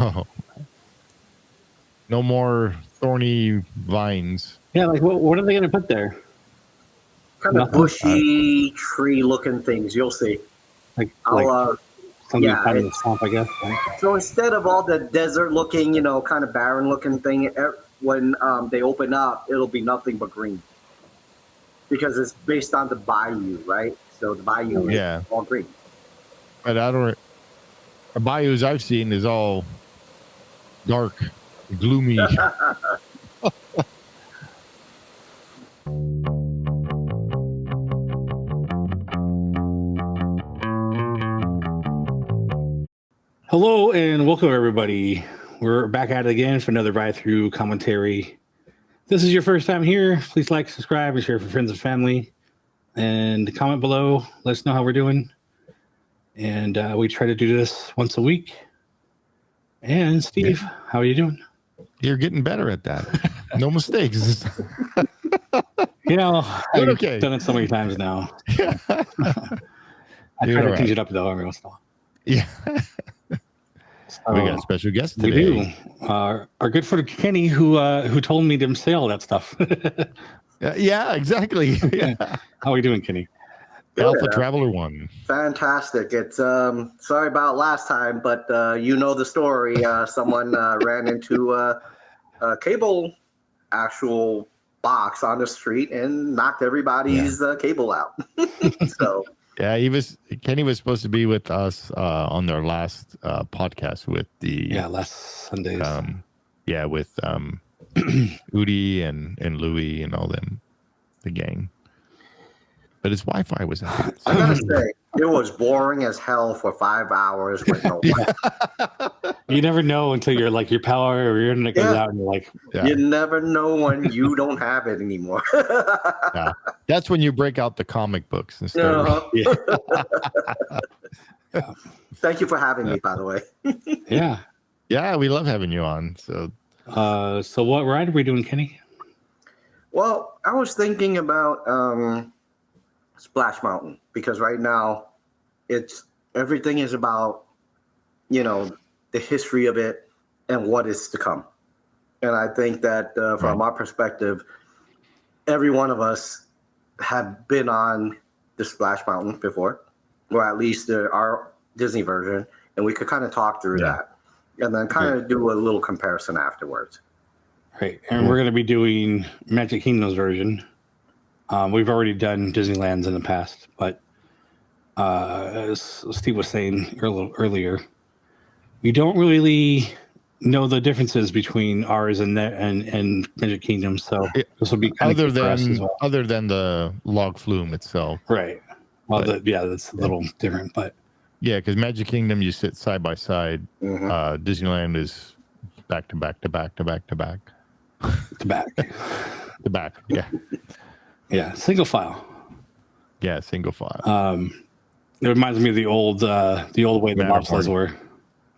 Oh, no more thorny vines. Yeah, like what are they going to put there? Kind of Nothing? bushy tree-looking things. You'll see. Like something yeah, you find in the swamp, I guess. Right? so instead of all the desert-looking, kind of barren-looking thing, when they open up, it'll be nothing but green because it's based on the bayou, right? So the bayou is all green. But the bayous I've seen is all dark, gloomy. Hello and welcome, everybody. We're back at it again for another ride-through commentary. If this is your first time here, please like, subscribe, and share for friends and family. And comment below. Let us know how we're doing. And we try to do this once a week. And Steve, how are you doing? You're getting better at that. No mistakes. I've done it so many times now. I try to teach it up though every once in a while. Yeah. We got a special guest today. We do. Our good friend Kenny, who told me to say all that stuff. Yeah, exactly. Yeah. How are you doing, Kenny? Alpha Traveler 1. Fantastic. It's sorry about last time, but you know the story. Someone ran into a cable actual box on the street and knocked everybody's cable out. So yeah, Kenny was supposed to be with us on their last podcast with the last Sundays. With Udi and Louie and all them, the gang. But his Wi-Fi was out. I gotta say, it was boring as hell for 5 hours with no Wi-Fi. You never know until you're like your power or your internet goes out and you're like, you never know when you don't have it anymore. That's when you break out the comic books and stuff. Thank you for having me, by the way. Yeah, we love having you on. So what ride are we doing, Kenny? Well, I was thinking about Splash Mountain, because right now everything is about the history of it and what is to come. And I think that from our perspective, every one of us have been on the Splash Mountain before, or at least our Disney version, and we could kind of talk through that and then kind of do a little comparison afterwards. Right. And we're going to be doing Magic Kingdom's version. We've already done Disneyland's in the past, but as Steve was saying earlier, we don't really know the differences between ours and Magic Kingdom. So this will be kind of for us as well. Other than the log flume itself, right? Well, that's a little different, but because Magic Kingdom you sit side by side. Disneyland is back to back to back to back to back to back to back. Yeah. Yeah, single file. Yeah, single file. It reminds me of the old way the bobsleds were.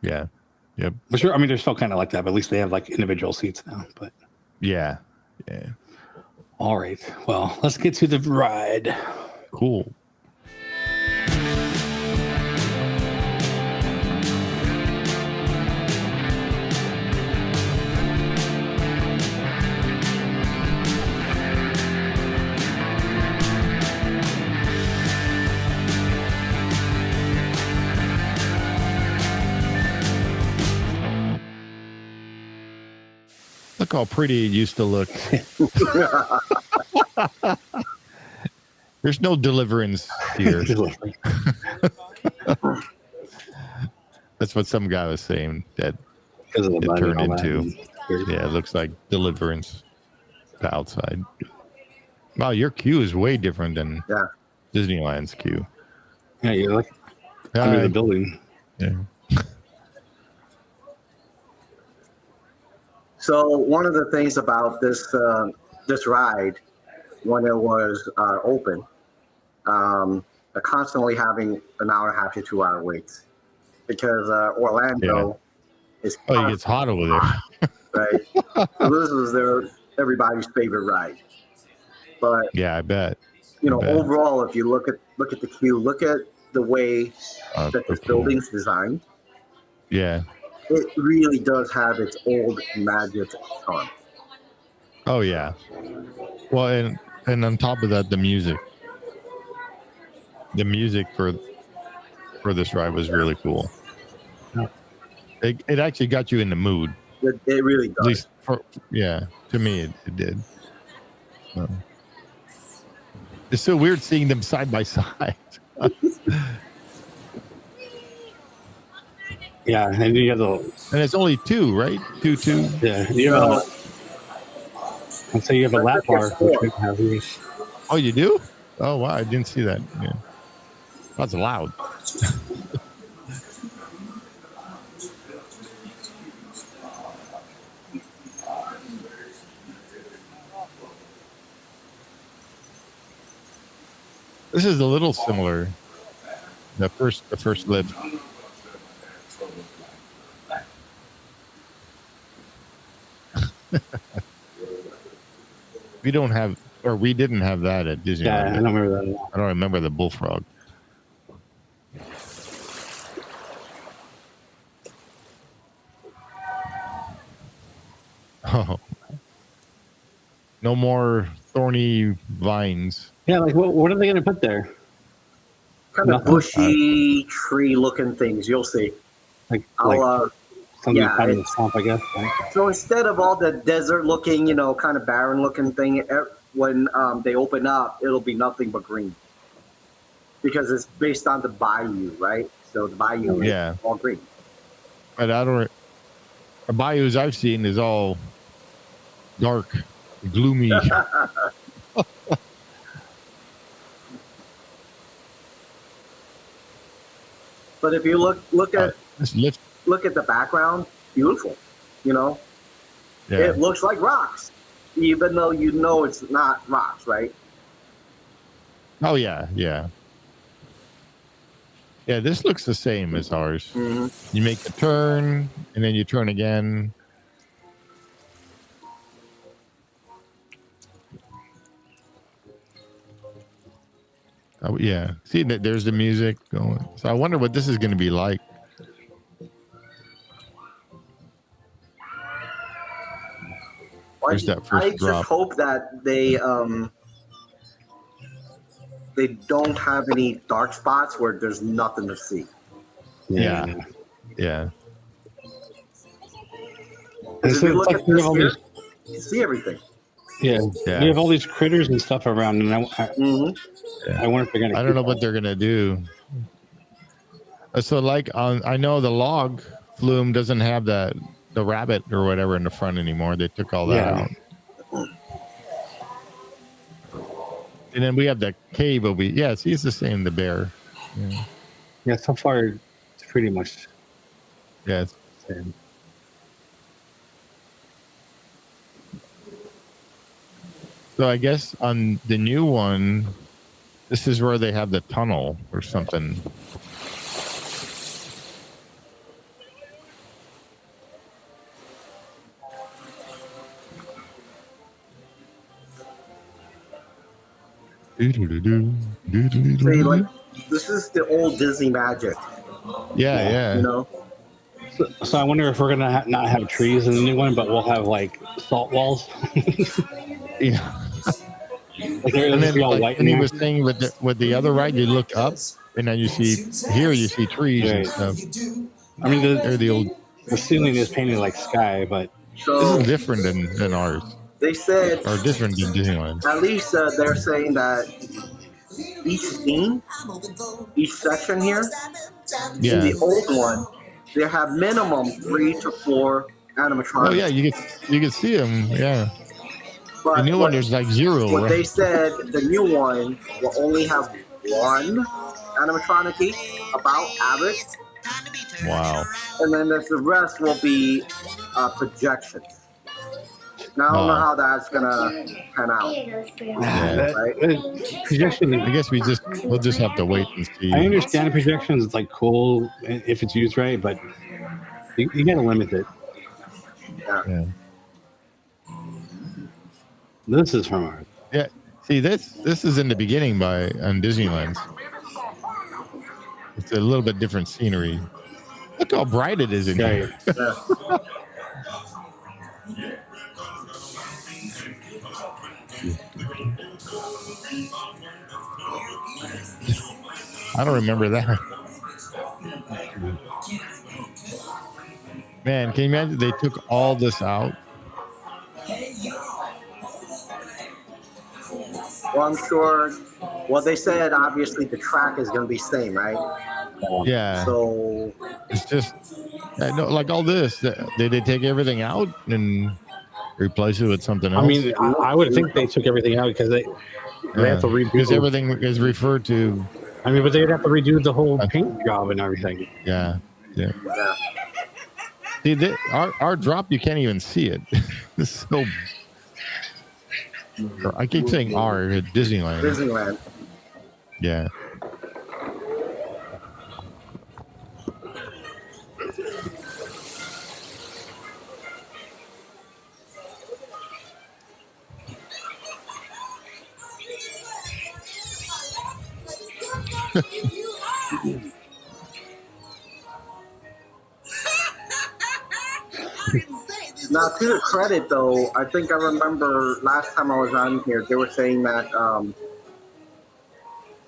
Yeah. Yep. But sure, I mean, they're still kind of like that, but at least they have like individual seats now. But yeah. All right. Well, let's get to the ride. Cool. Look how pretty it used to look. There's no deliverance here. That's what some guy was saying that it turned into. Yeah, it looks like deliverance to outside. Wow, your queue is way different than Disneyland's queue. Yeah, you're like under the building. Yeah. So one of the things about this ride, when it was open, constantly having an hour and a half to 2 hour waits, because Orlando is it gets hot over there. Right. So this was everybody's favorite ride. But yeah, I bet. Overall, if you look at the queue, look at the way that this building's designed. Yeah. it really does have its old magic charm. Oh yeah. Well, and on top of that, the music for this ride was really cool. It actually got you in the mood. It really does. At least to me it did. It's so weird seeing them side by side. Yeah, and you have and it's only two, right? Two. Yeah, you have and so you have a lap bar, which we have here. Oh, you do? Oh wow, I didn't see that. Yeah, that's loud. This is a little similar. The first lift. We didn't have that at Disneyland. Yeah, I don't remember that at all. I don't remember the bullfrog. Oh, no more thorny vines. Yeah, like what are they going to put there? Kind of bushy tree-looking things. You'll see. Like something out of the swamp, I guess. Right? So instead of all the desert-looking, kind of barren-looking thing, when they open up, it'll be nothing but green. Because it's based on the Bayou, right? So the Bayou is all green. But the bayous I've seen is all dark, gloomy. But if you look at the background, beautiful. It looks like rocks, even though it's not rocks, right? Oh yeah. Yeah, this looks the same as ours. Mm-hmm. You make the turn, and then you turn again. Oh yeah, see, there's the music going. So I wonder what this is going to be like. There's that first drop. Just hope that they don't have any dark spots where there's nothing to see. Yeah. If you look at this here, you see everything. Yeah. You have all these critters and stuff around, and I wonder if they're gonna. I don't know what they're gonna do. So, I know the log flume doesn't have the rabbit or whatever in the front anymore. They took all that out. And then we have the cave over. Yeah, see, it's the same. The bear. Yeah. So far, it's pretty much. Yeah. It's the same. So I guess on the new one, this is where they have the tunnel or something. See, this is the old Disney magic. Yeah. So I wonder if we're gonna not have trees in the new one, but we'll have salt walls. Yeah. And then, and he was saying with the other ride, you look up and then you see trees and stuff. I mean, the ceiling is painted like sky, but this is different than ours. They said, or different than Disneyland. At least they're saying that each scene, each section here, in the old one, they have minimum 3 to 4 animatronics. Oh yeah, you can see them. Yeah. But the new one, there's 0. What they said, the new one will only have 1 animatronic each, about average. Wow. And then the rest will be projections. Now I don't know how that's gonna pan out. Right? Projection. I guess we'll just have to wait and see. I understand projections. It's cool if it's used right, but you gotta limit it. Yeah. This is from ours. Yeah. See, this is in the beginning on Disneyland. It's a little bit different scenery. Look how bright it is in here. Yeah. I don't remember that. Man, can you imagine they took all this out? Well, I'm sure. Well, they said obviously the track is going to be same, right? Yeah. So it's just like all this. Did they take everything out and replace it with something else? I mean, I would think they took everything out because they have to redo. Because everything is referred to. I mean, but they'd have to redo the whole paint job and everything. Yeah. See, our drop, you can't even see it. It's so. I keep saying R at Disneyland. Disneyland. Yeah. Now, to the credit, though, I think I remember last time I was on here, they were saying that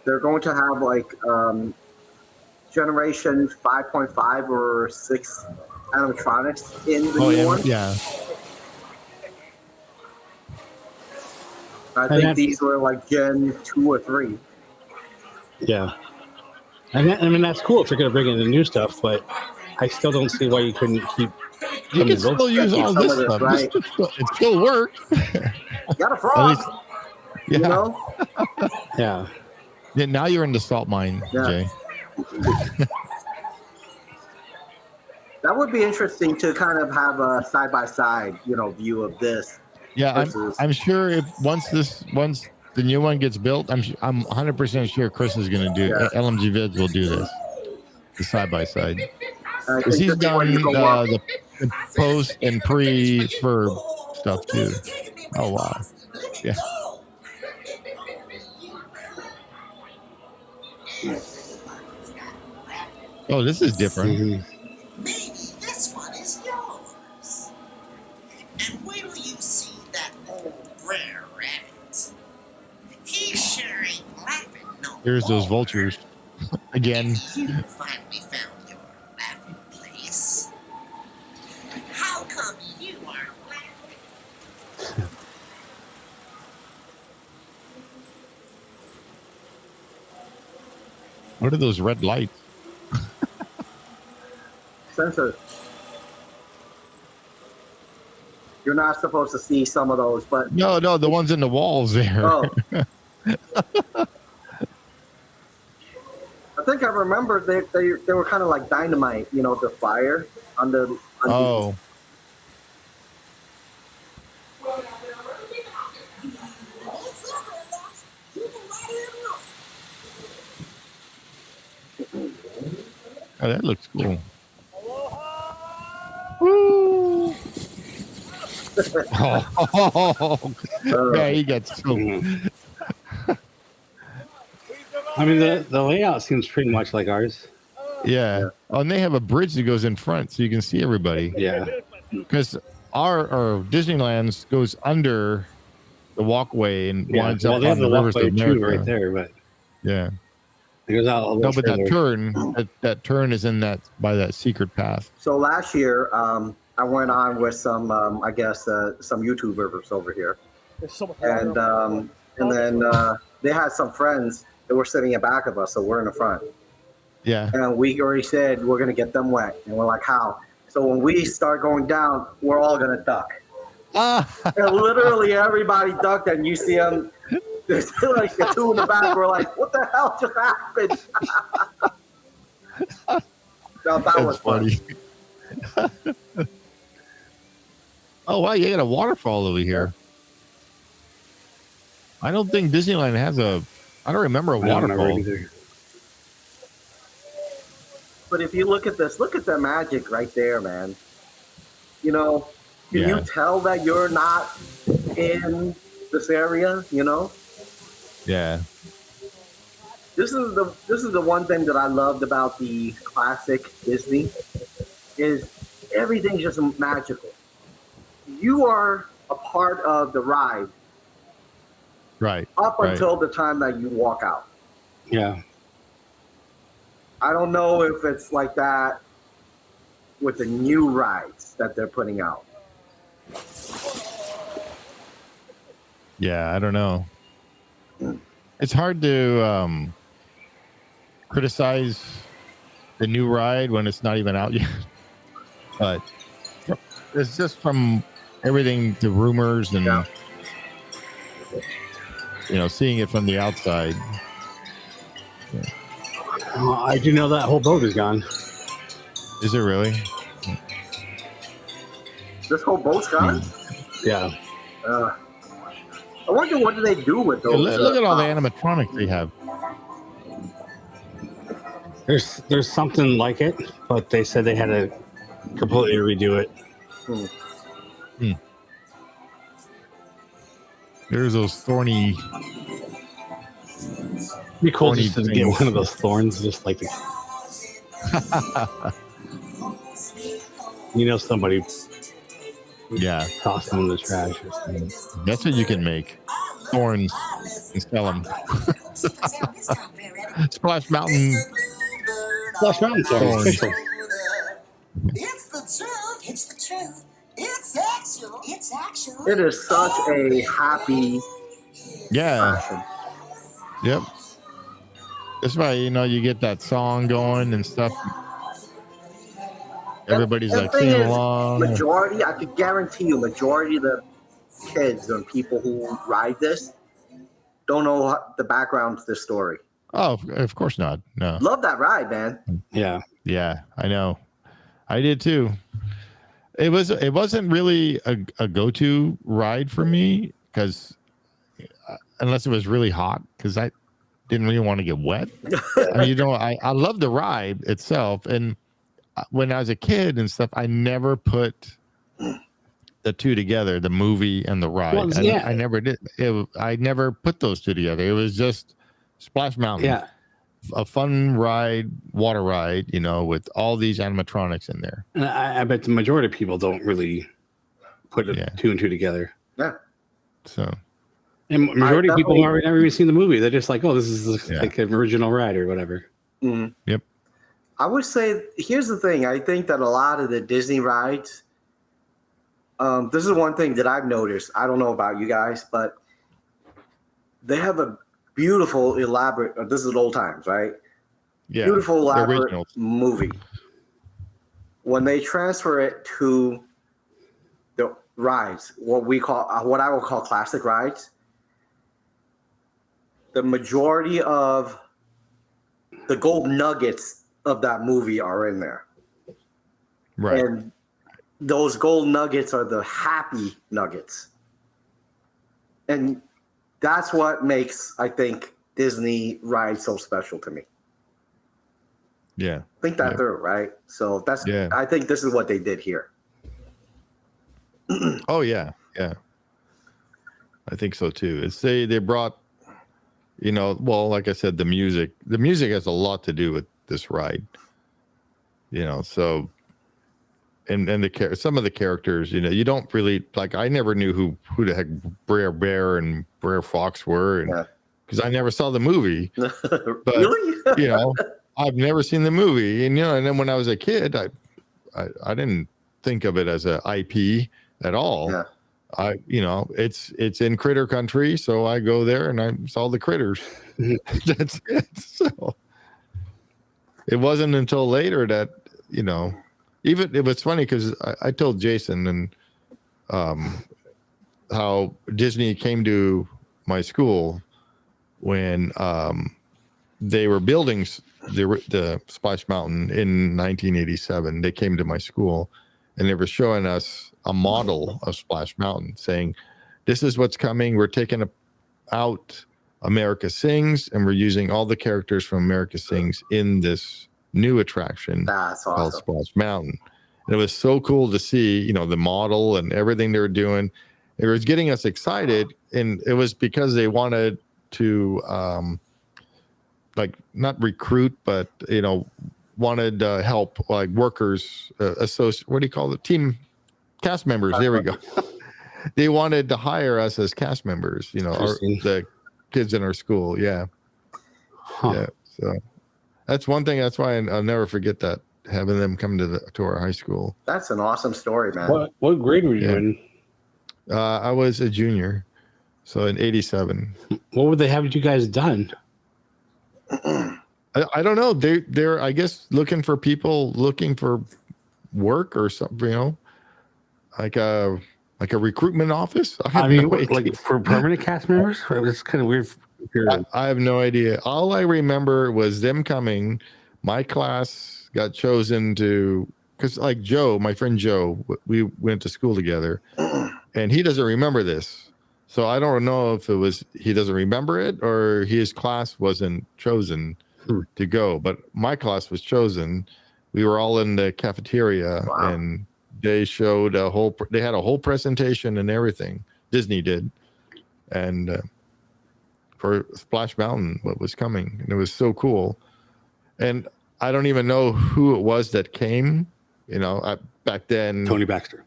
they're going to have like generation 5.5 or 6 animatronics in the new one. Yeah. I think these were like Gen 2 or 3. Yeah. And I mean, that's cool if you're going to bring in the new stuff, but I still don't see why you couldn't keep. You can still use all this stuff. Right? It still works. Got a frog. Yeah. You know? Yeah. Now you're in the salt mine, Jay. That would be interesting to kind of have a side-by-side, view of this. Yeah, I'm sure if once the new one gets built, I'm 100% sure Chris is going to do LMG Vids will do this, the side-by-side. Because he's done the post and pre for stuff too. Oh wow, yeah. Oh, this is different. Maybe this one is yours. And where will you see that old rare rabbit? He sure ain't laughing no Here's those more. vultures again. You finally found your laughing place. How come you aren't laughing? What are those red lights? Sensors. You're not supposed to see some of those, but No, the ones in the walls there. oh. I think I remember they were kind of like dynamite, the fire on the. Oh. Oh, that looks cool. Woo! Yeah, he got so. I mean, the layout seems pretty much like ours. Yeah. Oh, and they have a bridge that goes in front so you can see everybody. Yeah. Because our Disneyland's goes under the walkway and winds up they on have the Rivers of walkway too America. right there, but Yeah. it goes out a little No, but further. that turn is in by that secret path. So last year, I went on with some, some YouTubers over here, and then they had some friends that were sitting in back of us, so we're in the front. Yeah. And we already said we're gonna get them wet, and we're like, how? So when we start going down, we're all gonna duck. And literally everybody ducked, and you see them. There's like the two in the back. We're like, what the hell just happened? No, that was funny. Oh wow, you got a waterfall over here. I don't think Disneyland has I don't remember a waterfall. But if you look at this, look at the magic right there, man. Can you tell that you're not in this area? Yeah. This is the one thing that I loved about the classic Disney is everything's just magical. You are a part of the ride Right. up until the time that you walk out. Yeah. I don't know if it's like that with the new rides that they're putting out. Yeah, I don't know. It's hard to criticize the new ride when it's not even out yet. But it's just from everything, the rumors and seeing it from the outside. I do know that whole boat is gone. Is it really? This whole boat's gone? Yeah. I wonder what do they do with those. Look at all the animatronics they have. There's something like it, but they said they had to completely redo it. There's those thorny. It'd be cool just to get one of those thorns, just like somebody tossed them in the trash or something. That's what you can make. Thorns and sell them. Splash Mountain thorns. It's the truth. It's the truth. It's actual. It is such a happy fashion. Yep. That's why you get that song going and stuff. Everybody's like singing along. Majority, I could guarantee you, majority of the kids and people who ride this don't know the background to this story. Oh, of course not. No. Love that ride, man. Yeah. Yeah, I know. I did too. It wasn't really a go-to ride for me because unless it was really hot, because I didn't really want to get wet. I love the ride itself, and when I was a kid and stuff, I never put the two together, the movie and the ride. Well, yeah. I never did. I never put those two together. It was just Splash Mountain. Yeah. A fun ride, water ride, with all these animatronics in there. And I bet the majority of people don't really put two and two together. Yeah. So. And majority of people have never even seen the movie. They're just like, oh, this is like an original ride or whatever. Mm-hmm. Yep. I would say, here's the thing. I think that a lot of the Disney rides, this is one thing that I've noticed. I don't know about you guys, but they have a beautiful, elaborate, this is old times, right? Yeah. Beautiful, elaborate movie. When they transfer it to the rides, what I will call classic rides, the majority of the gold nuggets of that movie are in there. Right. And those gold nuggets are the happy nuggets. And that's what makes, I think, Disney rides so special to me. Yeah. Think that through, right? So I think this is what they did here. Oh yeah. Yeah. I think so too. It's they brought, like I said, the music has a lot to do with this ride, so, and some of the characters, you don't really like, I never knew who the heck Brer Bear and Brer Fox were. Because I never saw the movie, but really? I've never seen the movie, and then when I was a kid, I didn't think of it as a IP at all. Yeah. It's in critter country, so I go there and I saw the critters. That's it. So it wasn't until later that even it was funny because I told Jason and how Disney came to my school when they were building the Splash Mountain in 1987. They came to my school and they were showing us a model of Splash Mountain, saying, "This is what's coming. We're taking out America Sings, and we're using all the characters from America Sings in this new attraction called Splash Mountain." And it was so cool to see, the model and everything they were doing. It was getting us excited, and it was because they wanted to, not recruit, but, wanted help, like workers, what do you call it? Team cast members. There we go. They wanted to hire us as cast members, the kids in our school. Yeah. Huh. Yeah. So that's one thing. That's why I'll never forget that, having them come to our high school. That's an awesome story, man. What grade were you in? I was a junior. So in 87. What would they have you guys done? I don't know. They're I guess looking for work or something, like a recruitment office. I mean, like for permanent cast members? It's kind of weird. I have no idea. All I remember was them coming. My class got chosen because like Joe, my friend Joe, we went to school together, and he doesn't remember this. So I don't know if it was he doesn't remember it or his class wasn't chosen to go. But my class was chosen. We were all in the cafeteria, and they showed they had a whole presentation and everything. Disney did, and for Splash Mountain, what was coming, and it was so cool. And I don't even know who it was that came. Back then, Tony Baxter.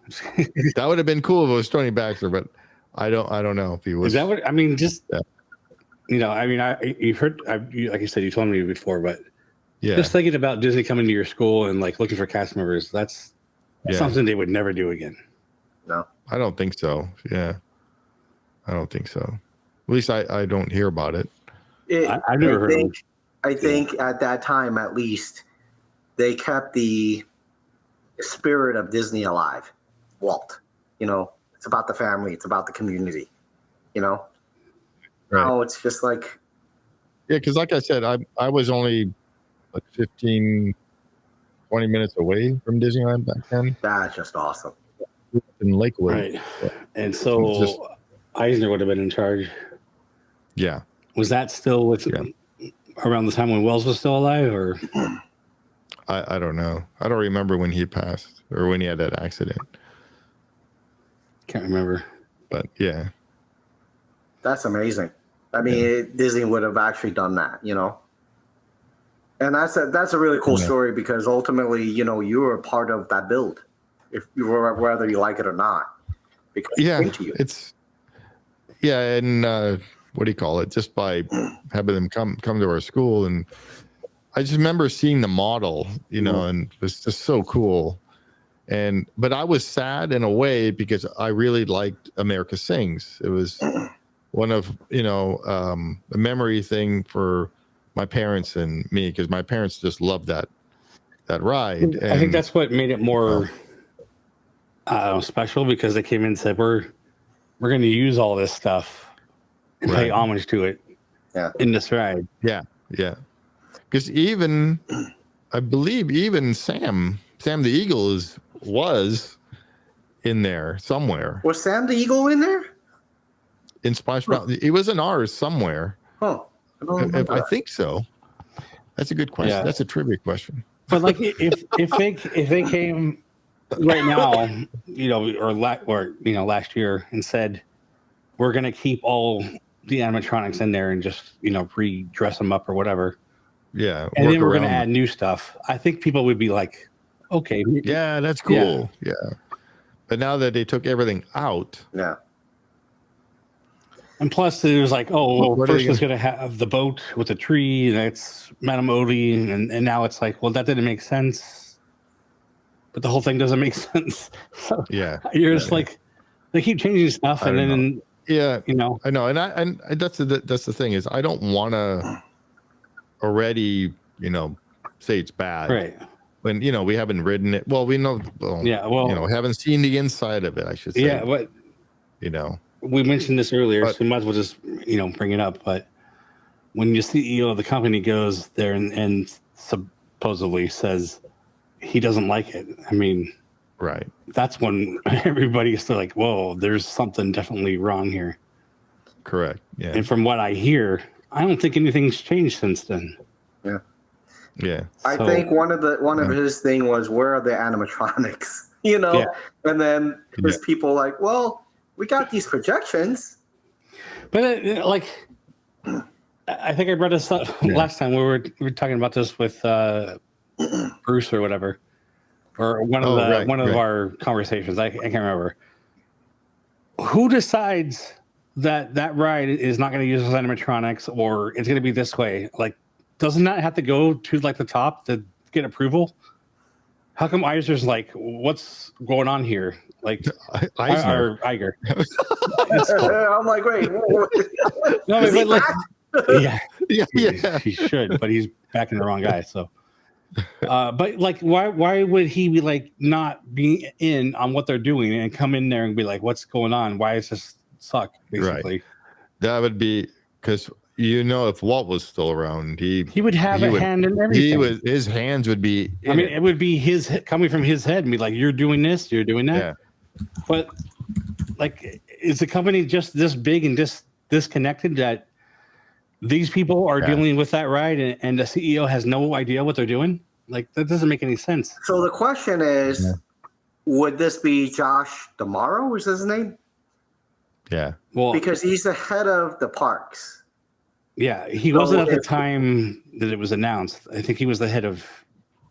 That would have been cool if it was Tony Baxter, but I don't know if he was. Is that what I mean? Just you've heard, like you said, you told me before, but just thinking about Disney coming to your school and like looking for cast members, that's something they would never do again. No, I don't think so. Yeah, I don't think so. At least I don't hear about it. I've never heard of it. I think at that time, at least, they kept the spirit of Disney alive. Walt, it's about the family. It's about the community, Right. Now it's just like... Yeah, because like I said, I was only like 15, 20 minutes away from Disneyland back then. That's just awesome. In Lakewood. Right. And so Eisner would have been in charge. Yeah. Was that still around the time when Wells was still alive, or? I don't know. I don't remember when he passed or when he had that accident. Can't remember. But yeah. That's amazing. I mean, Disney would have actually done that, And that's a really cool story because ultimately, you were a part of that build, if you were, whether you like it or not. Because it's and what do you call it? Just by having them come to our school, and I just remember seeing the model, and it was just so cool. But I was sad in a way because I really liked America Sings. It was one of a memory thing for my parents and me, because my parents just loved that ride. And I think that's what made it more special, because they came in and said, we're going to use all this stuff and pay homage to it in this ride. Yeah. Because I believe even Sam the Eagle was in there somewhere. Was Sam the Eagle in there? In Splash Mountain. He was in ours somewhere. Oh, I think so. That's a good question. Yeah. That's a trivia question. But like, if they came right now, last year and said, we're going to keep all the animatronics in there and just re-dress them up or whatever. Yeah. And then we're going to add new stuff. I think people would be like, okay. Yeah, that's cool. Yeah. But now that they took everything out. Yeah. And plus, it was like, first was going to have the boat with the tree, and that's Madame Odie, and now it's like, well, that didn't make sense. But the whole thing doesn't make sense. So you're just like, they keep changing stuff, and then I know, and that's the thing is, I don't want to already say it's bad, right? When we haven't ridden it. Well, we know. Haven't seen the inside of it. I should say. Yeah, but we mentioned this earlier, so we might as well just bring it up. But when your CEO of the company goes there and supposedly says he doesn't like it, I mean, right? That's when everybody's still like, "Whoa, there's something definitely wrong here." Correct. Yeah. And from what I hear, I don't think anything's changed since then. Yeah. Yeah. I think one of his thing was, where are the animatronics? And then there's people like, well, we got these projections. But I think I brought this up last time. We were talking about this with Bruce or whatever, or one of our conversations. I can't remember. Who decides that ride is not going to use animatronics or it's going to be this way? Like, doesn't that have to go to like the top to get approval? How come Eiser's like, what's going on here? Like, Iger. I'm like, wait. No, but like, yeah, he should, but he's backing the wrong guy. So, but like, why would he be like not being in on what they're doing and come in there and be like, what's going on? Why is this suck? Basically, right. That would be because if Walt was still around, he would have a hand in everything. His hands would be. It would be his coming from his head and be like, you're doing this, you're doing that. Yeah. But like, is the company just this big and disconnected that these people are dealing with that ride and the CEO has no idea what they're doing? Like, that doesn't make any sense. So the question is, would this be Josh D'Amaro? Is his name? Yeah. Well, because he's the head of the parks. Yeah, he wasn't at the time that it was announced. I think he was the head of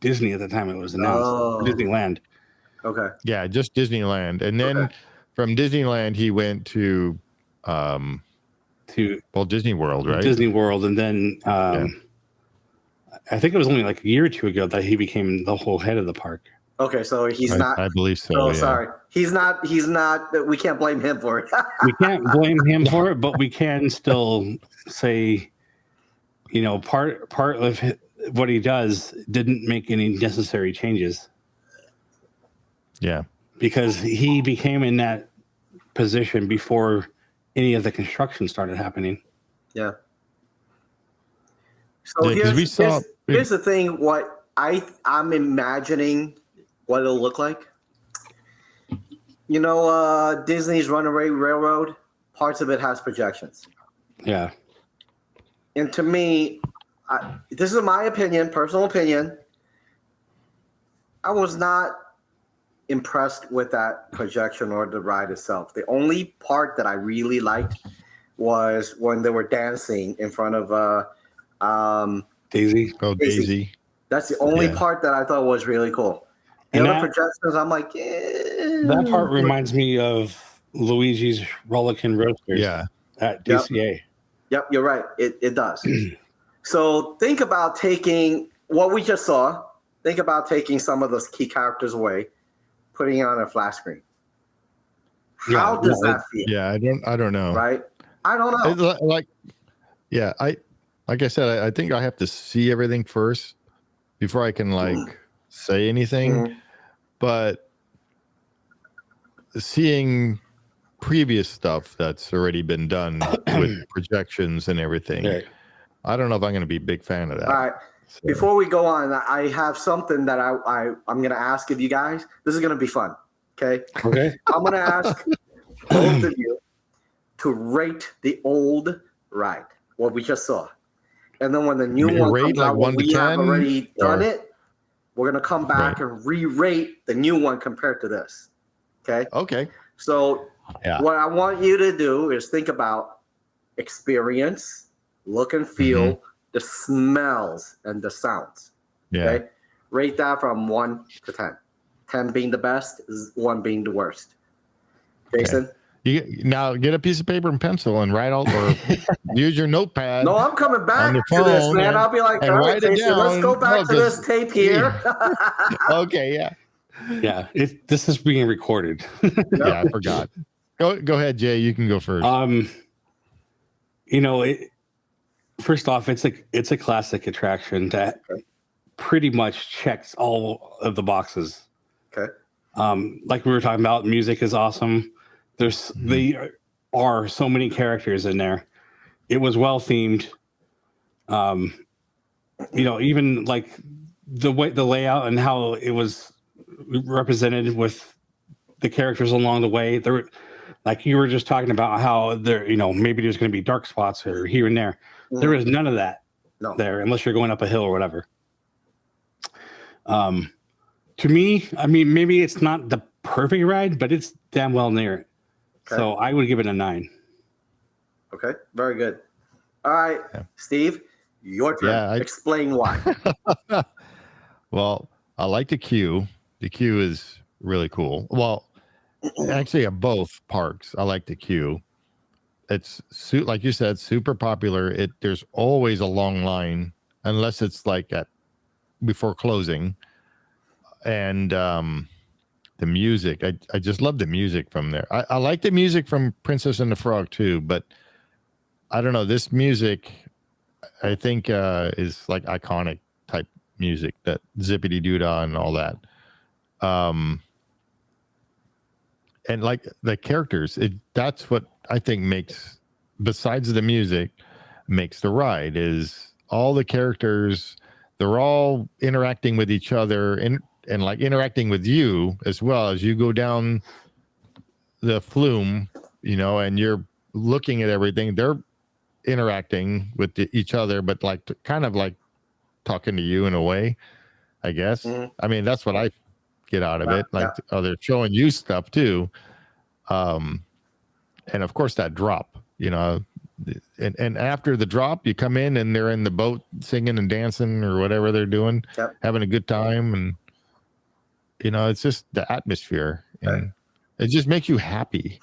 Disney at the time it was announced. Disneyland. Okay. Yeah, just Disneyland, and then from Disneyland he went to Disney World, right? Disney World, and then I think it was only like a year or two ago that he became the whole head of the park. Okay, so he's not. I believe so. Oh, sorry, he's not. We can't blame him for it. We can't blame him for it, but we can still say, part of what he does didn't make any necessary changes. Yeah, because he became in that position before any of the construction started happening. Yeah. So here's the thing. What I'm imagining what it'll look like. Disney's Runaway Railroad, parts of it has projections. Yeah. And to me, this is my opinion, personal opinion. I was not impressed with that projection or the ride itself. The only part that I really liked was when they were dancing in front of Daisy. Oh, Daisy. That's the only part that I thought was really cool. The other projections, I'm like, that part reminds me of Luigi's Rollickin' Roasters. Yeah. At DCA. Yep, you're right. It does. So think about taking what we just saw. Think about taking some of those key characters away, putting it on a flat screen. How does that feel? Yeah, I don't know. Right? I don't know. Like I said, I think I have to see everything first before I can say anything. Mm-hmm. But seeing previous stuff that's already been done with projections and everything, I don't know if I'm going to be a big fan of that. All right. So. Before we go on, I have something that I'm going to ask of you guys. This is going to be fun. Okay. I'm going to ask both of you to rate the old ride, what we just saw. And then when the new one comes out, when we have already done it, we're going to come back and re-rate the new one compared to this. Okay? Okay. So what I want you to do is think about experience, look and feel, the smells, and the sounds. Yeah. Okay? Rate that from 1 to 10. 10 being the best, 1 being the worst. Jason? Okay. Now get a piece of paper and pencil and write all, or use your notepad. No, I'm coming back to this, man. I'll be like, all right, Jason, let's go back to this tape here. Okay, yeah. Yeah, this is being recorded. Yeah, I forgot. Go ahead, Jay. You can go first. First off, it's a classic attraction that pretty much checks all of the boxes. Okay. Like we were talking about, music is awesome. There are so many characters in there. It was well themed. Even like the layout and how it was represented with the characters along the way. There, like you were just talking about how there, maybe there's going to be dark spots or here and there. There is none of that there, unless you're going up a hill or whatever. To me, I mean, maybe it's not the perfect ride, but it's damn well near it. Okay. So I would give it a 9. Okay, very good. All right, Steve, your turn. Explain why. Well, I like the queue. The queue is really cool. Well, actually, at both parks, I like the queue. It's like you said, super popular. There's always a long line, unless it's like before closing. And the music, I just love the music from there. I like the music from Princess and the Frog too, but I don't know, this music I think is like iconic type music, that zippity doo dah and all that. And like the characters, that's what I think makes, besides the music, makes the ride, is all the characters. They're all interacting with each other and like interacting with you as well as you go down the flume, and you're looking at everything. They're interacting with each other, but like kind of like talking to you in a way, I guess. Mm-hmm. I mean, that's what I get out of it. Like, they're showing you stuff too. And of course that drop, and after the drop, you come in and they're in the boat singing and dancing or whatever they're doing, having a good time. And, it's just the atmosphere, and it just makes you happy.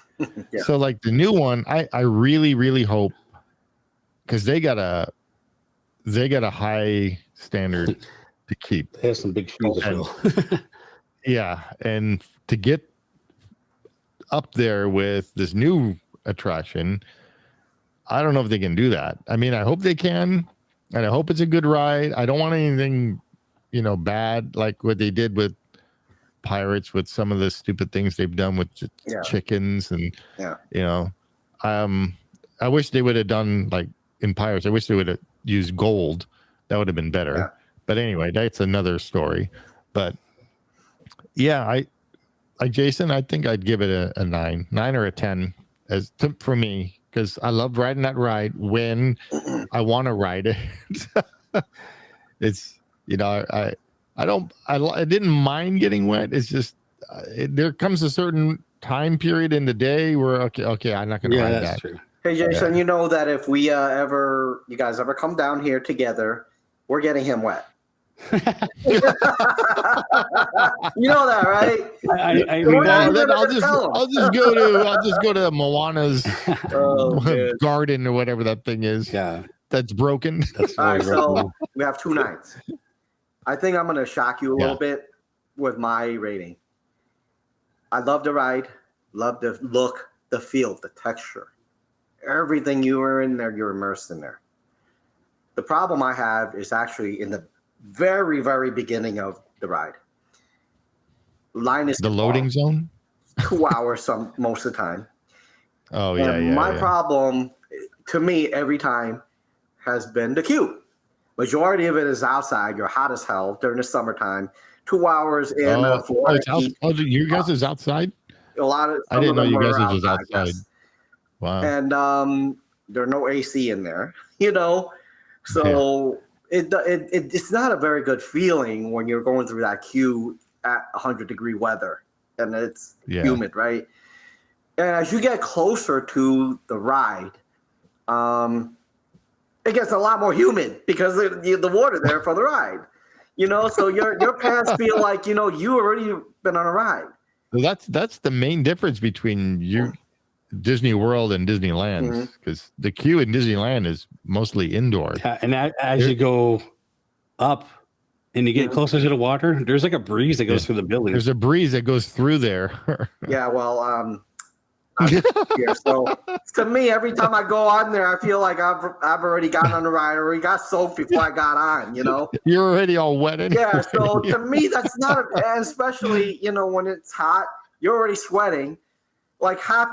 So like the new one, I really, really hope, because they got a high standard to keep. They have some big shoes to fill. Yeah, and to get up there with this new attraction, I don't know if they can do that. I mean, I hope they can, and I hope it's a good ride. I don't want anything, bad like what they did with Pirates, with some of the stupid things they've done with chickens, and I wish they would have done like in Pirates. I wish they would have used gold. That would have been better. Yeah. But anyway, that's another story. But yeah, like Jason, I think I'd give it a 9 or a 10 for me, because I love riding that ride when I want to ride it. It's, I didn't mind getting wet. It's just there comes a certain time period in the day where okay, I'm not going to ride that. True. Hey Jason, you know that if we you guys ever come down here together, we're getting him wet. You know that, right? I'll just go to Moana's garden or whatever that thing is. Yeah, that's broken. All right, so we have 2 nights. I think I'm going to shock you a little bit with my rating. I love the ride, love the look, the feel, the texture. Everything you are in there, you're immersed in there. The problem I have is actually in the very, very beginning of the ride. Line is the loading zone? 2 hours most of the time. Oh, yeah, and my problem, to me, every time has been the queue. Majority of it is outside. You're hot as hell during the summertime. 2 hours in you guys is outside? I didn't know you guys was outside. Yes. Wow. And there are no AC in there, so it's not a very good feeling when you're going through that queue at 100-degree weather and it's humid, right? And as you get closer to the ride, it gets a lot more humid because the water there for the ride, so your pants feel like, you already been on a ride. Well, that's the main difference between Disney World and Disneyland, because the queue in Disneyland is mostly indoor. Yeah, and as you go up and you get closer to the water, there's like a breeze that goes through the building. There's a breeze that goes through there. Yeah, well, I'm here. So to me, every time I go on there, I feel like I've already gotten on the ride, or already got soaked before I got on. You're already all wet. Yeah. So to me, that's not, especially when it's hot, you're already sweating. Like half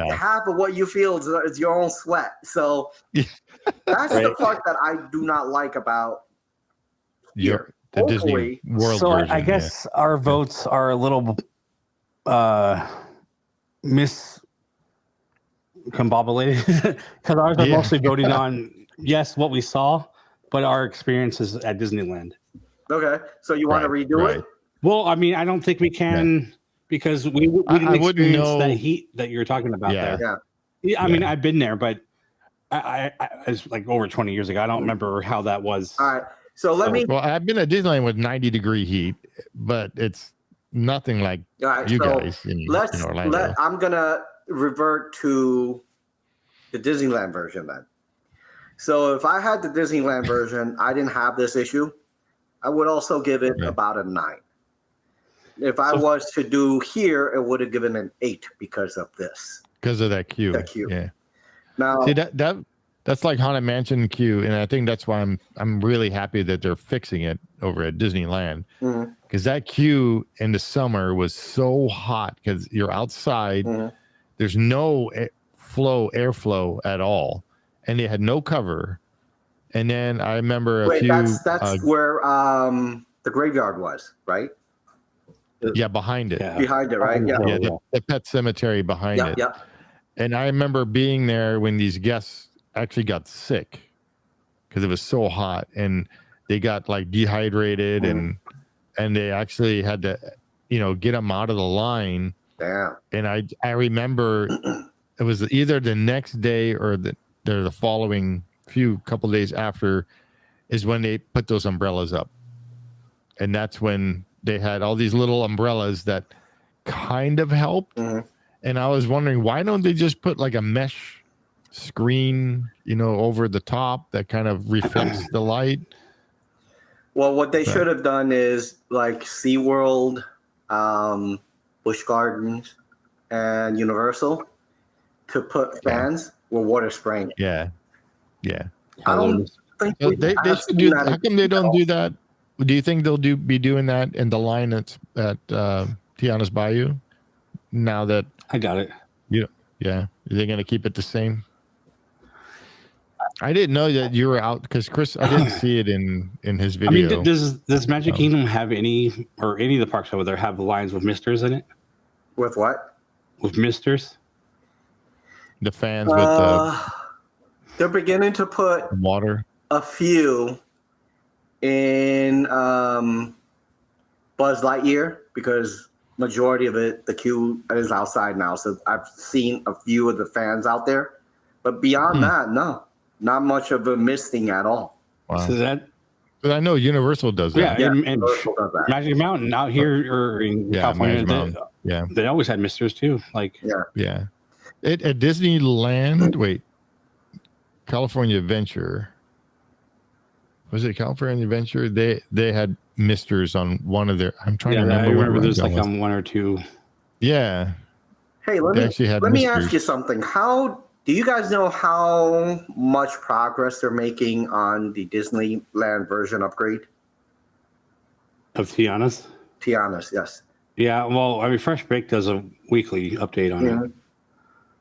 half of what you feel is your own sweat. So that's the part that I do not like about the Disney World version. I guess our votes are a little miscombobulated, because ours are mostly voting on what we saw, but our experiences at Disneyland. Okay, so you want to redo it? Well, I mean, I don't think we can. Because we didn't experience that heat that you're talking about there. Yeah. I mean, I've been there, but I was like over 20 years ago. I don't remember how that was. All right. So let me. Well, I've been at Disneyland with 90-degree heat, but it's nothing like All right, you so guys in Orlando. I'm gonna revert to the Disneyland version then. So if I had the Disneyland version, I didn't have this issue. I would also give it about a 9. If I was to do here, it would have given an 8 because of this. Because of that queue. Yeah. Now, see that's like Haunted Mansion queue, and I think that's why I'm really happy that they're fixing it over at Disneyland. Because that queue in the summer was so hot because you're outside. There's no airflow at all, and they had no cover. And then I remember that's where the graveyard was, right? Yeah, behind it. Yeah. Behind it, right? Yeah, the pet cemetery behind it. Yeah. And I remember being there when these guests actually got sick because it was so hot, and they got like dehydrated, and they actually had to, get them out of the line. Yeah. And I remember it was either the next day or the following couple days after is when they put those umbrellas up, and that's when they had all these little umbrellas that kind of helped. And I was wondering, why don't they just put like a mesh screen, over the top that kind of reflects the light? Well, what they should have done is like SeaWorld, Busch Gardens, and Universal to put fans with water spraying. Yeah. I don't think they should do that. How come they don't do that? Do you think they'll be doing that in the line at Tiana's Bayou? Now that I got it. Yeah. Are they going to keep it the same? I didn't know that you were out because Chris, I didn't see it in his video. I mean, does Magic Kingdom have any of the parks over there have lines with misters in it? With what? With misters? The fans with the they're beginning to put water. A few in Buzz Lightyear because majority of it, the queue is outside now. So I've seen a few of the fans out there, but beyond that, no, not much of a misting at all. Wow. So but I know Universal does that. Yeah, and does that. Magic Mountain out here or in California, they always had misters too. Like yeah. At Disneyland, California Adventure. Was it California Adventure? They had misters on one of their. I'm trying to remember. I remember there's like on one or two. Yeah. Hey, let me ask you something. How do you guys know how much progress they're making on the Disneyland version upgrade? Of Tiana's? Tiana's, yes. Yeah, well, Fresh Bake does a weekly update on it.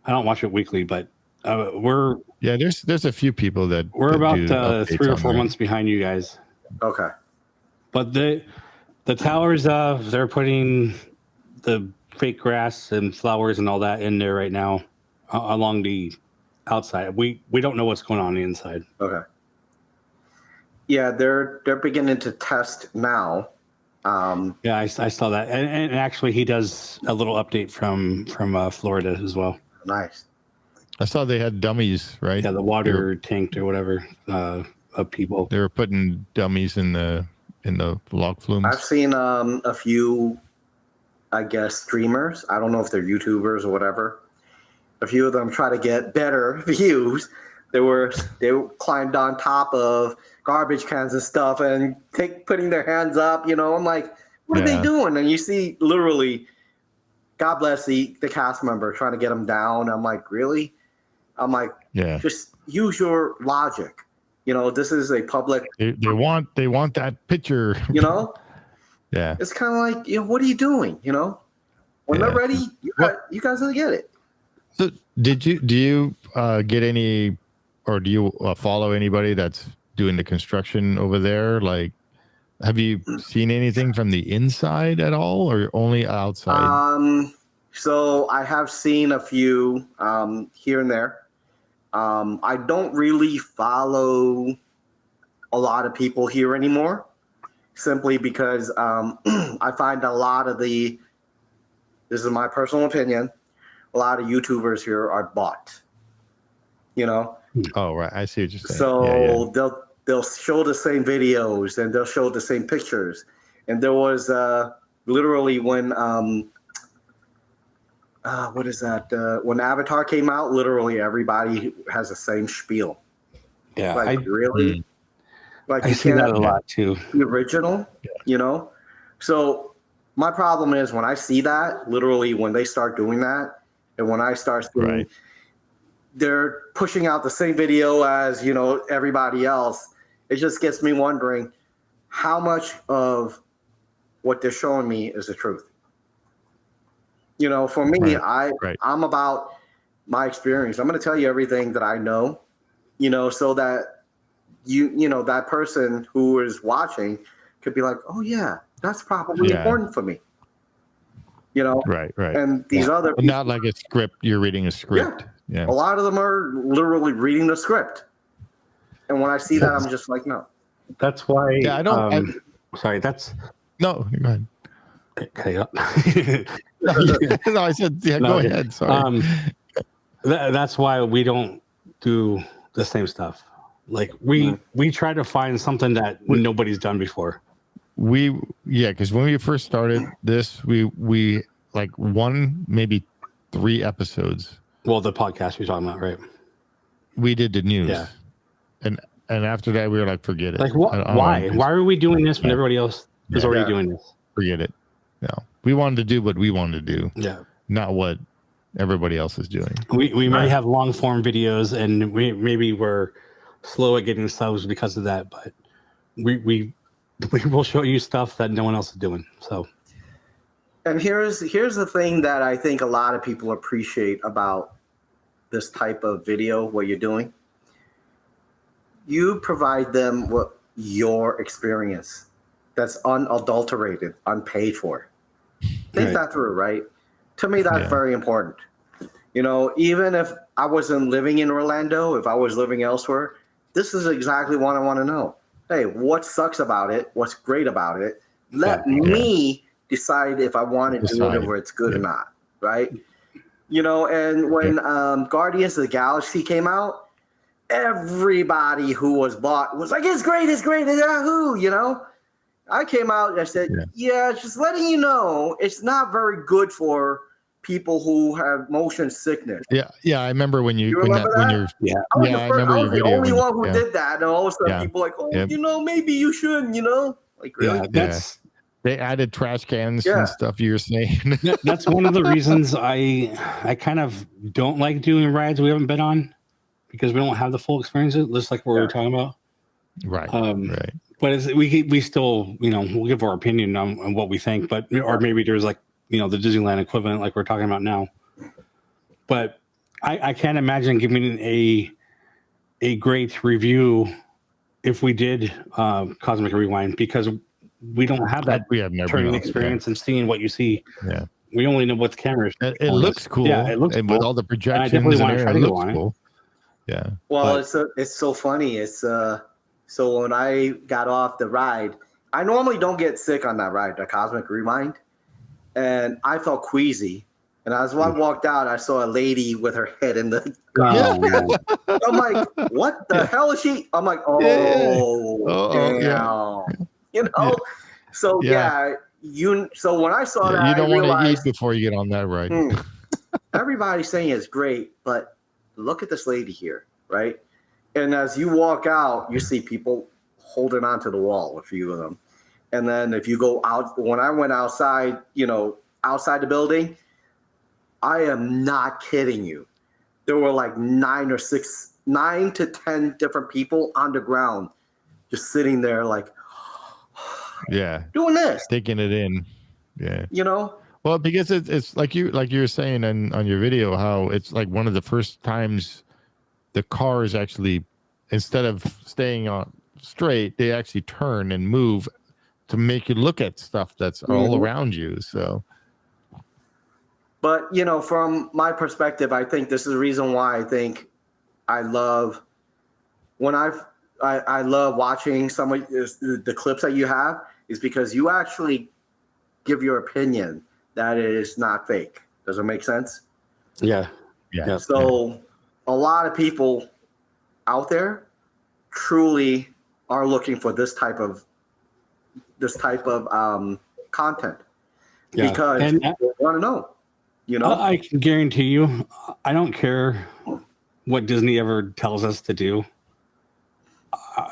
I don't watch it weekly, but there's a few people that we're about 3 or 4 months behind you guys. Okay. But the towers, they're putting the fake grass and flowers and all that in there right now along the outside. We don't know what's going on the inside. Okay. Yeah, they're beginning to test now. I saw that, and actually he does a little update from Florida as well. Nice. I saw they had dummies, right? Yeah, the water tanked or whatever of people. They were putting dummies in the log flumes. I've seen a few, I guess, streamers. I don't know if they're YouTubers or whatever. A few of them try to get better views. They climbed on top of garbage cans and stuff and putting their hands up. I'm like, what are they doing? And you see literally, God bless the cast member trying to get them down. I'm like, really? I'm like, just use your logic. This is a public. They want that picture. Yeah. It's kind of like, what are you doing? When they're ready, you guys will get it. So do you get any, or do you follow anybody that's doing the construction over there? Like, have you seen anything from the inside at all, or only outside? So I have seen a few here and there. I don't really follow a lot of people here anymore, simply because I find a lot of this is my personal opinion, a lot of YouTubers here are bought. Oh, right. I see what you're saying. So they'll show the same videos and they'll show the same pictures. And there was literally when what is that? When Avatar came out, literally everybody has the same spiel. Yeah, like really. Like I see that a lot too. The original, you know. So my problem is when I see that, literally when they start doing that, and when I start seeing they're pushing out the same video as, you know, everybody else, it just gets me wondering how much of what they're showing me is the truth. You know, for me, I'm about my experience. I'm going to tell you everything that I know, you know, so that you know, that person who is watching could be like, oh yeah, that's probably important for me. You know, right. And these other people, not like a script. You're reading a script. Yeah. A lot of them are literally reading the script, and when I see that, I'm just like, no. That's why. Yeah, I don't. Sorry, that's no. Go ahead. Okay. No, I said go ahead. Sorry. That's why we don't do the same stuff. Like we try to find something that nobody's done before. Because when we first started this, we like maybe 3 episodes. Well, the podcast you're talking about, right? We did the news, and after that, we were like, forget it. Like, why? Why are we doing this when everybody else is already doing this? Forget it. No, we wanted to do what we wanted to do. Yeah, not what everybody else is doing. We may have long form videos, and maybe we're slow at getting subs because of that, but we will show you stuff that no one else is doing. So, and here's the thing that I think a lot of people appreciate about this type of video, what you're doing. You provide them with your experience that's unadulterated, unpaid for. Think that through, right? To me, that's very important. You know, even if I wasn't living in Orlando, if I was living elsewhere, this is exactly what I want to know. Hey, what sucks about it? What's great about it? Let me decide if I want to do it or it's good or not, right? You know, and when Guardians of the Galaxy came out, everybody who was bought was like, it's great, it's Yahoo, you know? I came out and I said, just letting you know, it's not very good for people who have motion sickness. Yeah, I remember when you remember that? When you're I remember I your was the video only one who did that, and all of a sudden people were like, you know, maybe you shouldn't, you know, like really. They added trash cans and stuff. You're saying that's one of the reasons I kind of don't like doing rides we haven't been on, because we don't have the full experiences, just like what we were talking about. Right. But we still, you know, we'll give our opinion on what we think, but or maybe there's like, you know, the Disneyland equivalent like we're talking about now. But I can't imagine giving a great review if we did Cosmic Rewind, because we don't have that turning experience and seeing what you see. Yeah. We only know what the camera is. It looks cool. Yeah, it looks cool. With all the projections. And I definitely want to try to go on it. Yeah. Well, it's so funny. It's so when I got off the ride, I normally don't get sick on that ride, the Cosmic Rewind, and I felt queasy. And as I walked out, I saw a lady with her head in the. I'm like, what the hell is she? I'm like, damn. You know. So So when I saw that, you don't want to eat before you get on that ride. Everybody's saying it's great, but look at this lady here, right? And as you walk out, you see people holding onto the wall, a few of them. And then if you go out, when I went outside, you know, outside the building, I am not kidding you. There were like 9 to 10 different people on the ground, just sitting there like, doing this, taking it in. Yeah. You know? Well, because it's like you were saying on your video, how it's like one of the first times the cars actually, instead of staying on straight, they actually turn and move to make you look at stuff that's all around you. So, but you know, from my perspective, I think this is the reason why I think I love I love watching some of the clips that you have, is because you actually give your opinion that it is not fake. Does it make sense? Yeah. So a lot of people out there truly are looking for this type of content because they want to know. You know, I can guarantee you, I don't care what Disney ever tells us to do.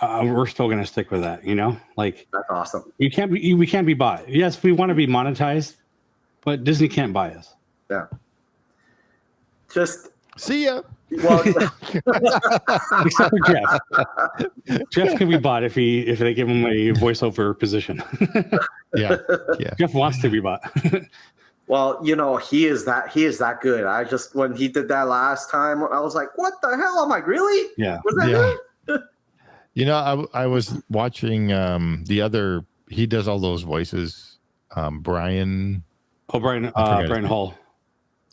We're still going to stick with that. You know, like that's awesome. we can't be bought. Yes, we want to be monetized, but Disney can't buy us. Yeah. Just see ya. Well, except for Jeff. Jeff can be bought if they give him a voiceover position. yeah. Jeff wants to be bought. Well, you know, he is that good. I just when he did that last time, I was like, "What the hell?" I'm like, "Really? Yeah. Was that good?" You know, I was watching the other. He does all those voices. Brian. Oh, Brian Hall.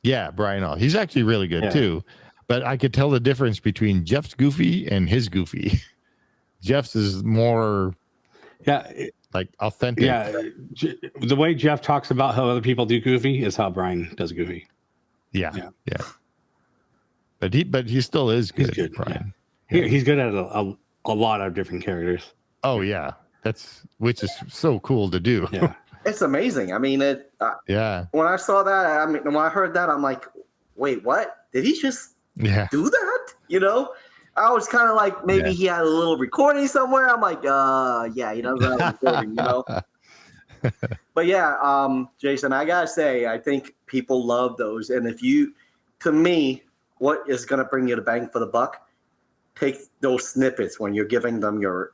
Yeah, Brian Hall. He's actually really good too. But I could tell the difference between Jeff's goofy and his goofy. Jeff's is more, like authentic. Yeah, the way Jeff talks about how other people do goofy is how Brian does goofy. Yeah. But he still is good. He's good, Brian. Yeah. He's good at a lot of different characters. Oh yeah, which is so cool to do. Yeah, it's amazing. I mean, when I saw that, when I heard that, I'm like, wait, what? Did he just do that? You know, I was kind of like, maybe he had a little recording somewhere. I'm like, he doesn't have a recording, you know. But Jason, I gotta say, I think people love those, and to me, what is gonna bring you the bang for the buck? Take those snippets when you're giving them your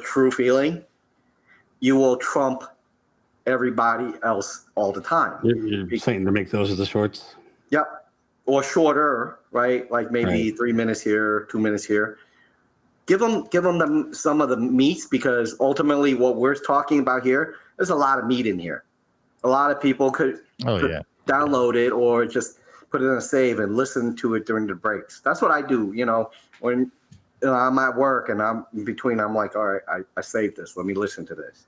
true feeling. You will trump everybody else all the time. You're saying to make those as the shorts? Yep. Or shorter, right? Like maybe 3 minutes here, 2 minutes here. Give them some of the meats, because ultimately what we're talking about here, there's a lot of meat in here. A lot of people could download it or just put it in a save and listen to it during the breaks. That's what I do, you know, when I'm at work and I'm in between, I'm like, all right, I saved this. Let me listen to this.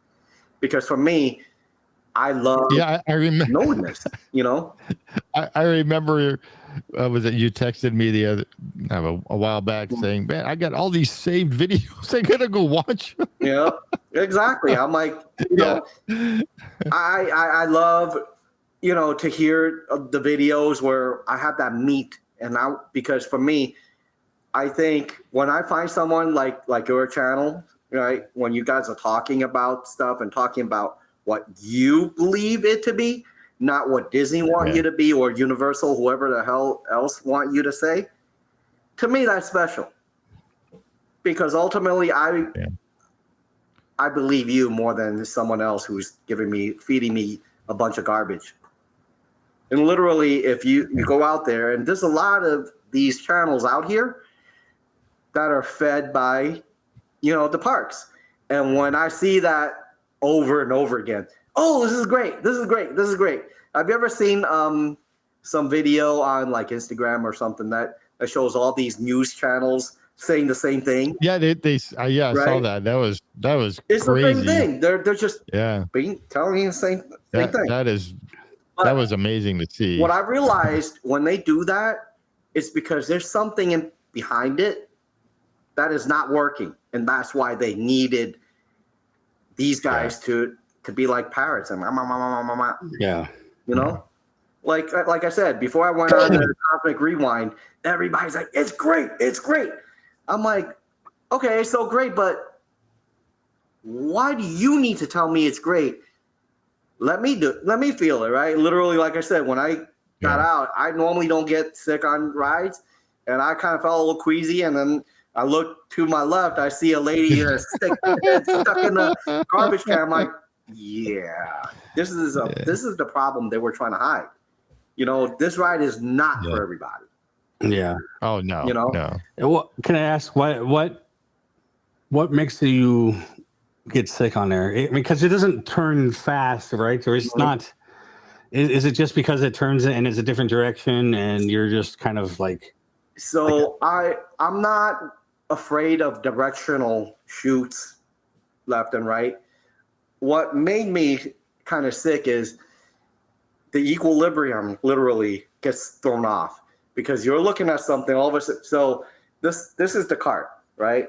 Because for me, I love I remember knowing this, you know. I remember was it you texted me a while back saying, man, I got all these saved videos. I gotta go watch. Yeah, exactly. I'm like, you know, I love, you know, to hear the videos where I have that meat, because for me, I think when I find someone like your channel, right, when you guys are talking about stuff and talking about what you believe it to be, not what Disney want you to be or Universal, whoever the hell else want you to say, to me that's special. Because ultimately I believe you more than someone else who's feeding me a bunch of garbage. And literally, if you go out there, and there's a lot of these channels out here that are fed by, you know, the parks. And when I see that over and over again, oh, this is great. This is great. This is great. Have you ever seen some video on like Instagram or something that shows all these news channels saying the same thing? Yeah, I saw that. That was it's crazy. The same thing. They're just telling you the same thing. That was amazing to see. What I realized when they do that, it's because there's something behind it that is not working, and that's why they needed these guys to be like parrots and you know, like I said before, I went on the Cosmic Rewind. Everybody's like, "It's great, it's great." I'm like, "Okay, it's so great, but why do you need to tell me it's great? Let me feel it, right?" Literally, like I said, when I got out, I normally don't get sick on rides, and I kind of felt a little queasy, and then I look to my left, I see a lady stuck in the garbage can. I'm like, yeah, this is the problem they were trying to hide. You know, this ride is not for everybody. Yeah. Oh no. You know. No. Well, can I ask what makes you get sick on there? Because it doesn't turn fast, right? Or it's not. Is it just because it turns in and it's a different direction, and you're just kind of like? So I'm not afraid of directional shoots left and right. What made me kind of sick is the equilibrium literally gets thrown off, because you're looking at something all of a sudden. So this is the cart, right?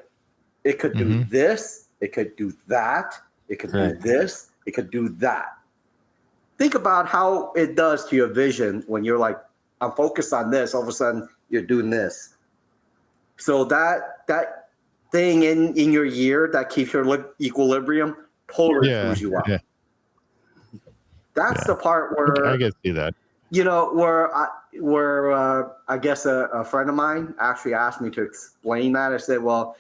It could do this. It could do that. It could do this. It could do that. Think about how it does to your vision when you're like, I'm focused on this. All of a sudden, you're doing this. So that thing in your ear that keeps your equilibrium totally screws you up. Yeah. That's the part where I can see that. You know, where I guess a friend of mine actually asked me to explain that. I said, well,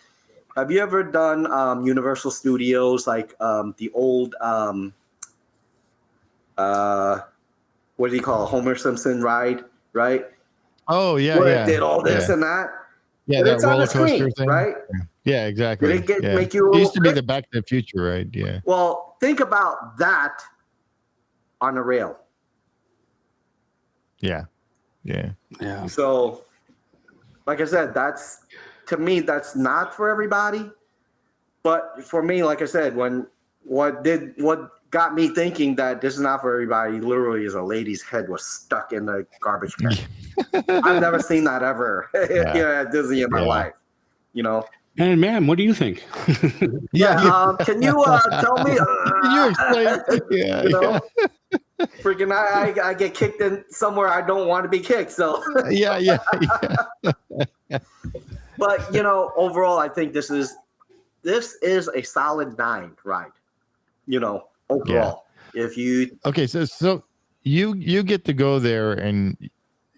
have you ever done Universal Studios, like the old, what do you call it, Homer Simpson ride, right? Oh, yeah, where it did all this and that. Yeah, that roller coaster thing. Right? Yeah, exactly. Did it make you it used to be the Back to the Future, right? Yeah. Well, think about that on a rail. Yeah. So, like I said, to me, that's not for everybody. But for me, like I said, what got me thinking that this is not for everybody literally is a lady's head was stuck in the garbage can. I've never seen that ever at Disney in my life. You know. And ma'am, what do you think? Can you tell me? Can you explain? Yeah. You know? Freaking, I get kicked in somewhere I don't want to be kicked. So yeah. But overall, I think this is a solid 9 ride. Overall, if you so you get to go there and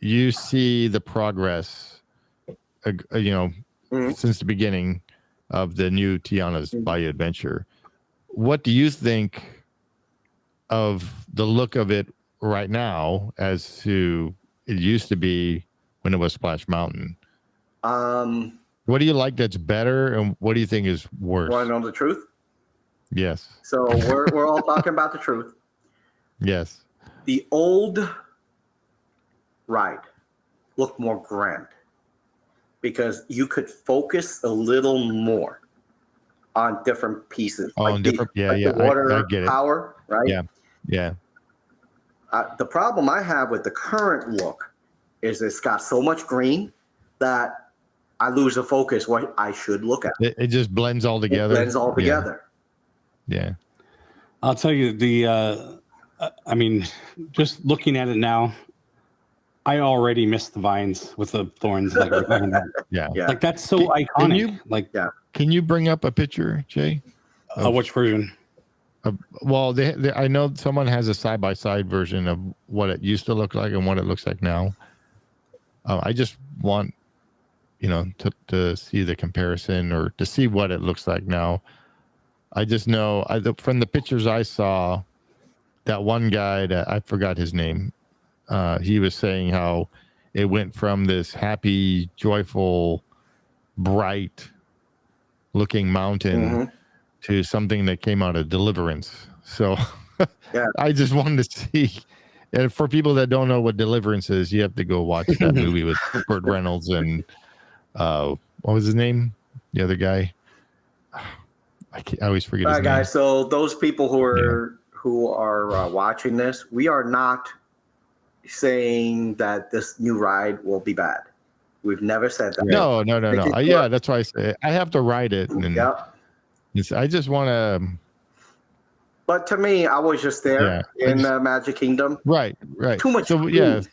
you see the progress, since the beginning of the new Tiana's Bayou Adventure. What do you think of the look of it right now as to it used to be when it was Splash Mountain? What do you like that's better, and what do you think is worse? Want to know the truth? Yes. So we're all talking about the truth. Yes. The old ride looked more grand because you could focus a little more on different pieces. The water I get it. power, right? Yeah. The problem I have with the current look is it's got so much green that I lose the focus what I should look at. It just blends all together. Yeah. I'll tell you just looking at it now, I already missed the vines with the thorns. Like like that's so iconic. Can you bring up a picture, Jay? Which version? Well, I know someone has a side-by-side version of what it used to look like and what it looks like now. I just want, to see the comparison or to see what it looks like now. I just know from the pictures I saw, that one guy that I forgot his name, he was saying how it went from this happy, joyful, bright-looking mountain to something that came out of Deliverance. So I just wanted to see. And for people that don't know what Deliverance is, you have to go watch that movie with Burt Reynolds and what was his name? The other guy. I always forget his name. Guys, so those people who are watching this, we are not saying that this new ride will be bad. We've never said that. No. That's why I say I have to ride it. And I just want to. But to me, I was just there in Magic Kingdom. Right. Too much. So to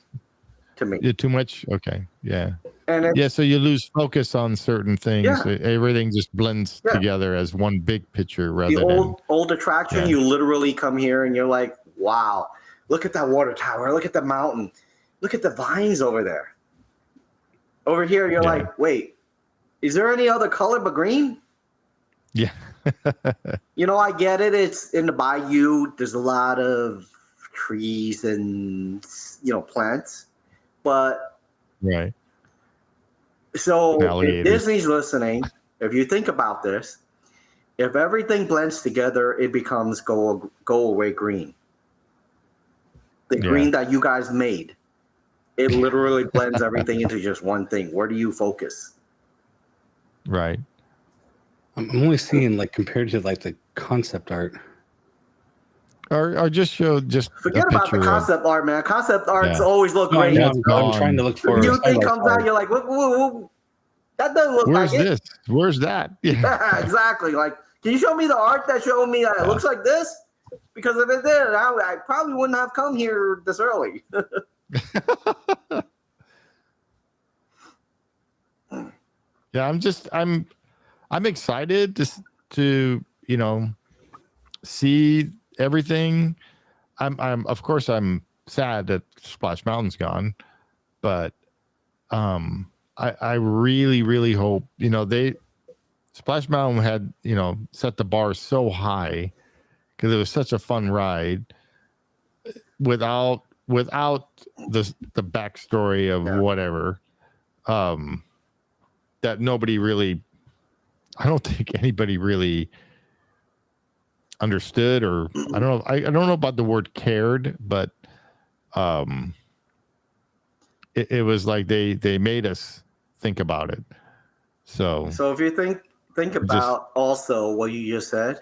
me. Yeah, too much. Okay. Yeah. And so you lose focus on certain things. Yeah. Everything just blends together as one big picture rather than old attraction. You literally come here and you're like, wow, look at that water tower. Look at the mountain. Look at the vines over there. Over here, you're like, wait, is there any other color but green? Yeah. I get it. It's in the Bayou. There's a lot of trees and, plants. But so if Disney's listening, if you think about this, if everything blends together, it becomes go away green. The green that you guys made, it literally blends everything into just one thing. Where do you focus? Right. I'm only seeing compared to the concept art. Or just show forget about the concept art, man. Concept arts always look great. I'm trying to look for. New thing comes out, you're like, whoa. That doesn't look Where's like this? Where's that? Yeah, exactly. Like, can you show me the art that showed me that it looks like this? Because if it did, I probably wouldn't have come here this early. Yeah, I'm excited to see everything. I'm of course I'm sad that Splash Mountain's gone, but I really, really hope, Splash Mountain had, set the bar so high because it was such a fun ride without the backstory of whatever, that nobody really, I don't think anybody really understood, or I don't know. I don't know about the word cared, but it was like they made us think about it. So if you think about also what you just said,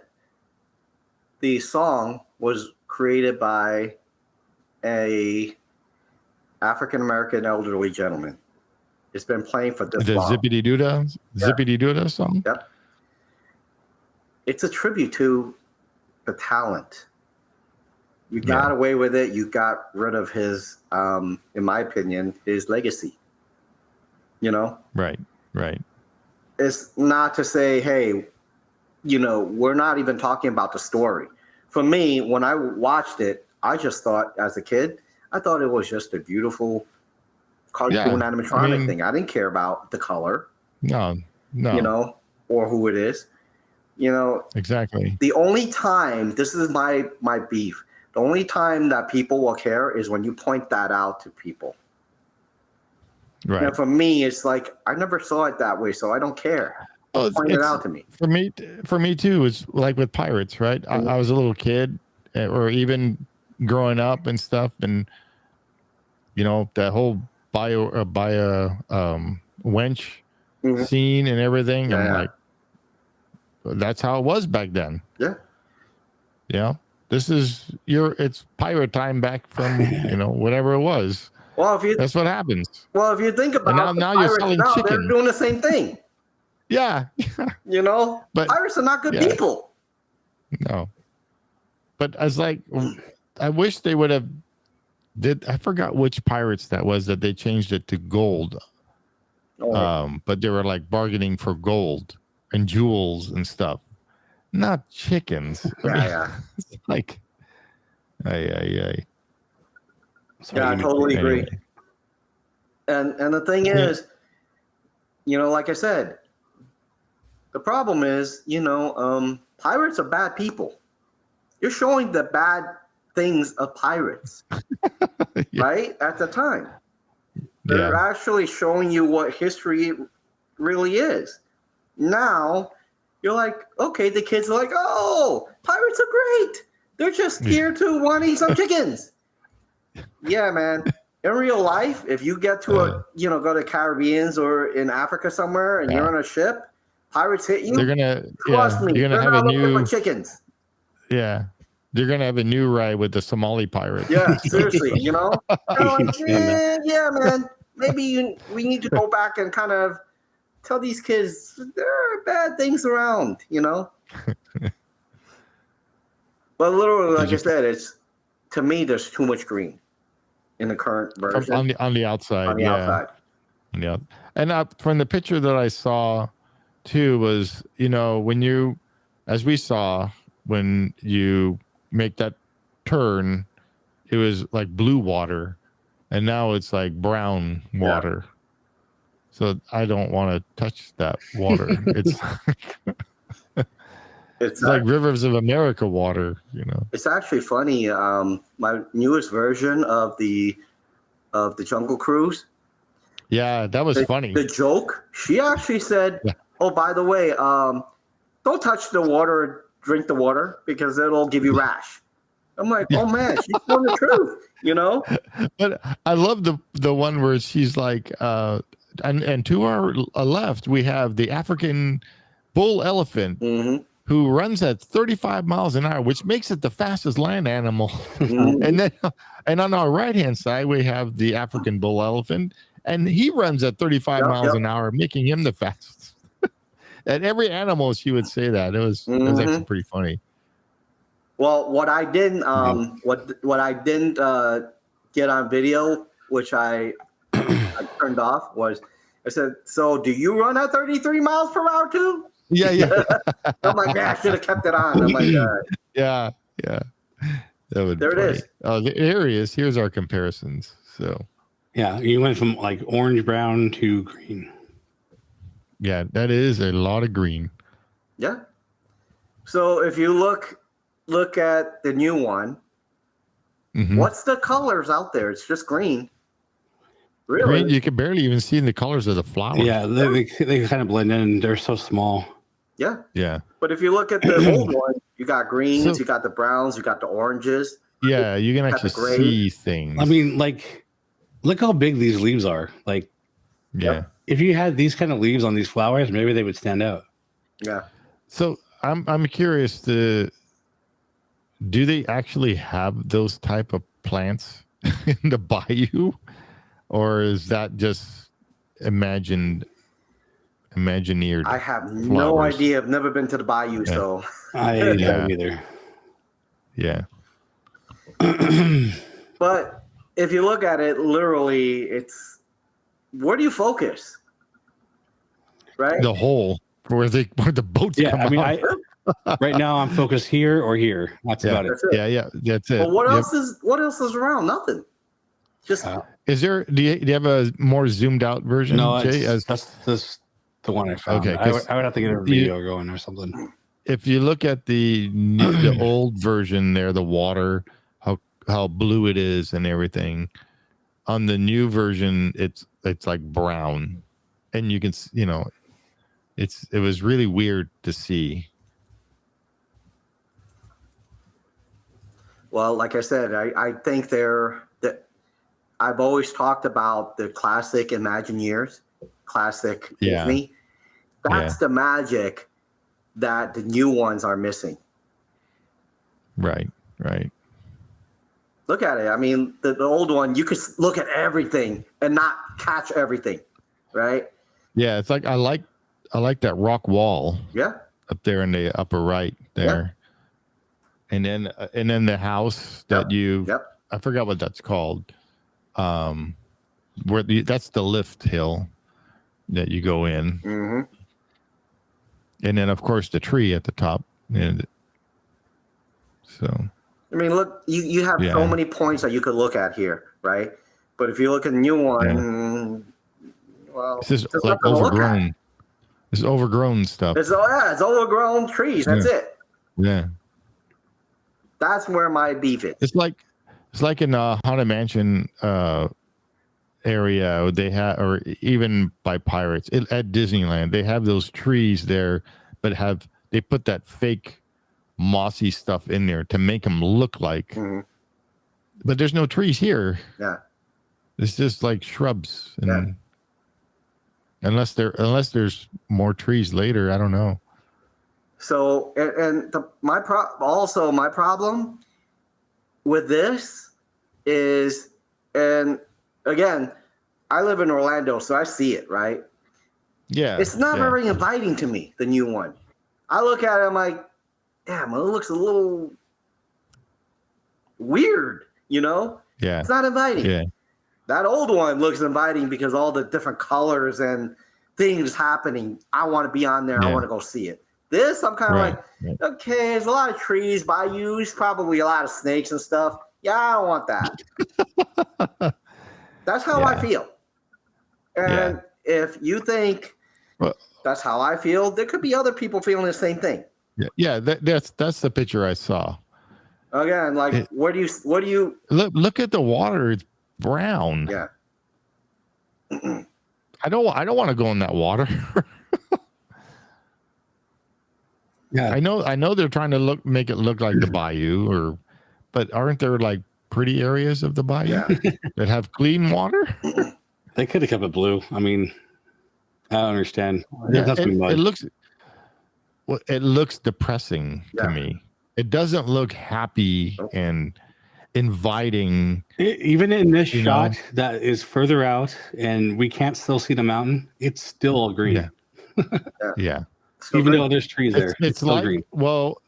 the song was created by a African American elderly gentleman. It's been playing for this long. Zippity Doodah song. Yep. It's a tribute to the talent. You got away with it. You got rid of his, in my opinion, his legacy. Right. It's not to say, hey, we're not even talking about the story. For me, when I watched it, I just thought, as a kid, I thought it was just a beautiful cartoon animatronic thing. I didn't care about the color. No. Or who it is. Exactly. The only time, this is my beef, the only time that people will care is when you point that out to people. Right. For me, it's like, I never saw it that way, so I don't care. Point it out to me. For me too, it's like with Pirates, right? I was a little kid, or even growing up and stuff, and that whole Bayou wench scene and everything. I'm like, that's how it was back then. Yeah. This is it's pirate time back from whatever it was. Well, that's what happens. Well, if you think about now you're selling chicken. They're doing the same thing. Yeah. But pirates are not good people. No. But I was like, I wish they would have I forgot which pirates that was that they changed it to gold. But they were like bargaining for gold and jewels and stuff, not chickens. It's like, I totally agree. And the thing is, like I said, the problem is, pirates are bad people. You're showing the bad things of pirates, right? At the time, they're actually showing you what history really is. Now, you're like, okay, the kids are like, oh, pirates are great. They're just here to want to eat some chickens. Yeah, man. In real life, if you get to go to Caribbeans or in Africa somewhere and you're on a ship, pirates hit you. They're gonna trust me. You're gonna they're have not a looking new for chickens. Yeah, they're gonna have a new ride with the Somali pirates. Yeah, seriously. Like, yeah, man. Maybe we need to go back and kind of tell these kids there are bad things around. But literally, like I said, to me, there's too much green in the current version. On the outside. On the outside. Yeah. And from the picture that I saw too was, as we saw, when you make that turn, it was like blue water, and now it's like brown water. So I don't want to touch that water. It's like Rivers of America water, It's actually funny. My newest version of the Jungle Cruise. Yeah, that was funny. The joke, she actually said, "Oh, by the way, don't touch the water, drink the water, because it'll give you rash." I'm like, "Oh man, she's telling the truth," But I love the one where she's like, and to our left we have the African bull elephant. Mm-hmm. Who runs at 35 miles an hour, which makes it the fastest land animal. Mm-hmm. And on our right-hand side, we have the African bull elephant, and he runs at 35 Yep, miles yep. an hour, making him the fastest. And every animal, she would say that. It was actually pretty funny. Well, what I didn't what I didn't get on video, which I turned off, was I said, "So do you run at 33 miles per hour too?" Yeah. I'm like, "Man, I should have kept it on." I'm like, Yeah. That would There be funny. it is. Oh, there he is. Here's our comparisons. So Yeah, you went from like orange, brown to green. yeah, that is a lot of green. Yeah. So if you look at the new one, what's the colors out there? It's just green. Really? Green, you can barely even see the colors of the flowers. Yeah, they kind of blend in. They're so small. Yeah. Yeah. But if you look at the old one, you got greens, So- you got the browns, you got the oranges. Yeah, you can Got the actually gray. see things. I mean, like, look how big these leaves are. Like, yeah. if you had these kind of leaves on these flowers, maybe they would stand out. Yeah. So I'm curious. Do they actually have those type of plants in the bayou, or is that just imagineered? I have no flowers? idea. I've never been to the Bayou, Yeah. so I don't Yeah. either. Yeah. but if you look at it literally, it's where do you focus? Right? The hole where the boats Yeah, come I mean, out. right now I'm focused here or here. That's Yeah. about it. That's it. Yeah, that's it. But what Yep. else is around? Nothing. Just Is there? Do you have a more zoomed out version? No, Jay? that's the one I found. Okay, I 'cause would have to get a video going or something. If you look at the old version, there, the water, how blue it is and everything. On the new version, it's like brown, and you can it was really weird to see. well, like I said, I think I've always talked about the classic Imagineers, classic Yeah. Disney. That's the magic that the new ones are missing. Right. Look at it. I mean, the old one, you could look at everything and not catch everything, right? Yeah, it's like I like that rock wall Yeah. up there in the upper right there, and then the house that Yep. I forgot what that's called. That's the lift hill that you go in, Mm-hmm. and then of course the tree at the top. And so I mean, look, you have so many points that you could look at here, right? But if you look at the new one, well, it's just there's like nothing to look at. overgrown. It's overgrown stuff. It's overgrown trees. That's it. Yeah, That's where my beef is. it's like in Haunted Mansion area. They have, or even by Pirates at Disneyland, they have those trees there, but they put that fake mossy stuff in there to make them look like. Mhm. But there's no trees here. Yeah. It's just like shrubs, and unless there's more trees later, I don't know. So, my problem with this is, and again, I live in Orlando, so I see it, right? Yeah, It's not yeah. very inviting to me, the new one. I look at it, I'm like, damn, it looks a little weird, Yeah, It's not inviting. yeah, That old one looks inviting because all the different colors and things happening. I want to be on there. I Yeah. want to go see it. This, I'm kind of Right, like, okay, there's a lot of trees, bayous, probably a lot of snakes and stuff. Yeah, I don't want that. That's how I Yeah. feel. And if you think Well- that's how I feel, there could be other people feeling the same thing. yeah. That's the picture I saw. Again, like, what do you? Look at the water; it's brown. Yeah. I don't want to go in that water. Yeah, I know they're trying to make it look like the bayou, but aren't there like pretty areas of the bayou that have clean water? they could have kept it blue. I mean, I don't understand. Yeah, That's it mud. looks depressing to me. It doesn't look happy, and inviting. Even in this shot that is further out and we can't still see the mountain, it's still green. Yeah. Even though there's trees there, it's still like green. Well,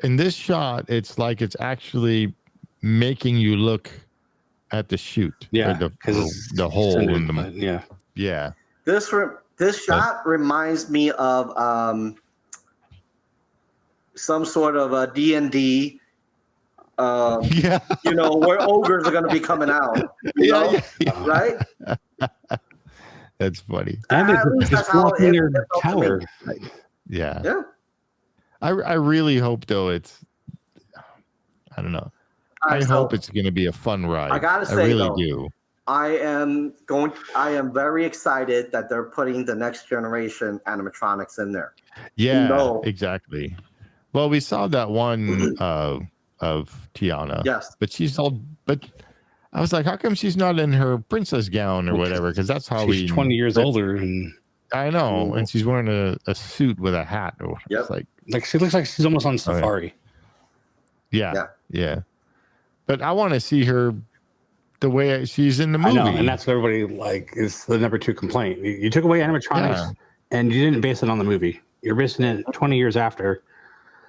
in this shot, it's like it's actually making you look at the chute. Yeah, because the hole in the yeah. This shot reminds me of some sort of a D&D. You know, where ogres are going to be coming out. You know? Right? That's funny. And it's blocking their tower. Yeah. Yeah. I really hope though I don't know. I hope it's going to be a fun ride. I gotta say, I really do. I am very excited that they're putting the next generation animatronics in there. Yeah, exactly. Well, we saw that one of Tiana. Yes. But I was like, how come she's not in her princess gown or whatever? Because that's how she's 20 years older. And I know. And she's wearing a suit with a hat. Or yep. Like she looks like she's almost on safari. Yeah. But I want to see her the way she's in the movie. I know, and that's what everybody is the number 2 complaint. You took away animatronics and you didn't base it on the movie. You're basing it 20 years after.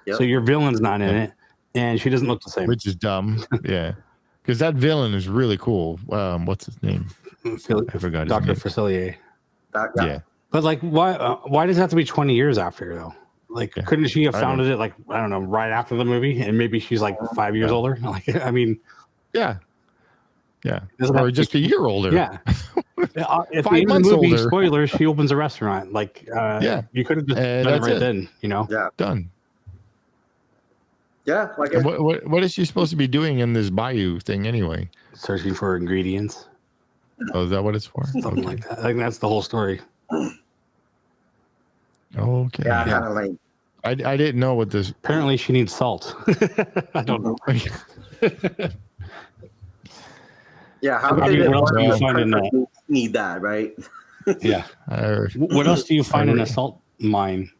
Yep. So your villain's not in it, and she doesn't look the same. Which is dumb. Yeah. Because that villain is really cool. What's his name? I forgot his name. Dr. Facilier. Yeah. But why does it have to be 20 years after though? Couldn't she have founded it I don't know, right after the movie, and maybe she's 5 years older? I mean, yeah, or just a year older. Yeah. If 5 months movie, older. Spoilers: she opens a restaurant. You could have just done it right then. You know, done. Yeah, what is she supposed to be doing in this Bayou thing anyway? Searching for ingredients. Oh, is that what it's for? Something like that. I think that's the whole story. Okay. Yeah, kind of lame. I didn't know what this. Apparently, she needs salt. I don't know. Yeah, how what else do you find in that? Need that, right? Yeah. What else do you find in a salt mine?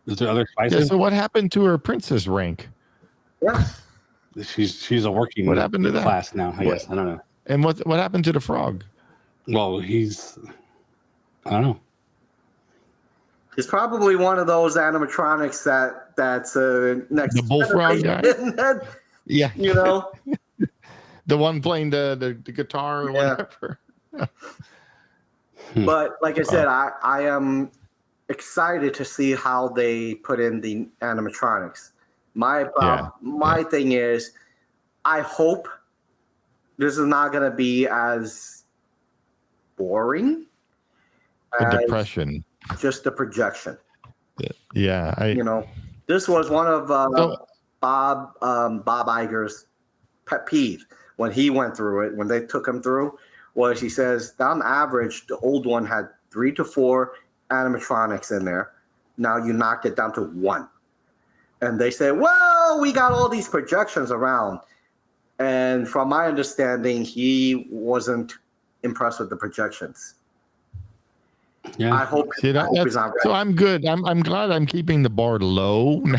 Is there other spices? Yeah, so what happened to her princess rank? Yeah. She's a working what happened to that class now, I guess. I don't know. And what happened to the frog? Well, I don't know. He's probably one of those animatronics that's next. The bullfrog guy. Yeah. You know, the one playing the guitar or whatever. But like I said, I am excited to see how they put in the animatronics. My thing is, I hope this is not going to be as boring. The depression. Just the projection. Yeah, this was one of Bob Iger's pet peeve when he went through it. When they took him through, was he says, on average, the old one had 3 to 4 animatronics in there. Now you knocked it down to 1, and they said, "Well, we got all these projections around." And from my understanding, he wasn't impressed with the projections. Yeah. I hope. He's not right. So I'm good. I'm glad I'm keeping the bar low now.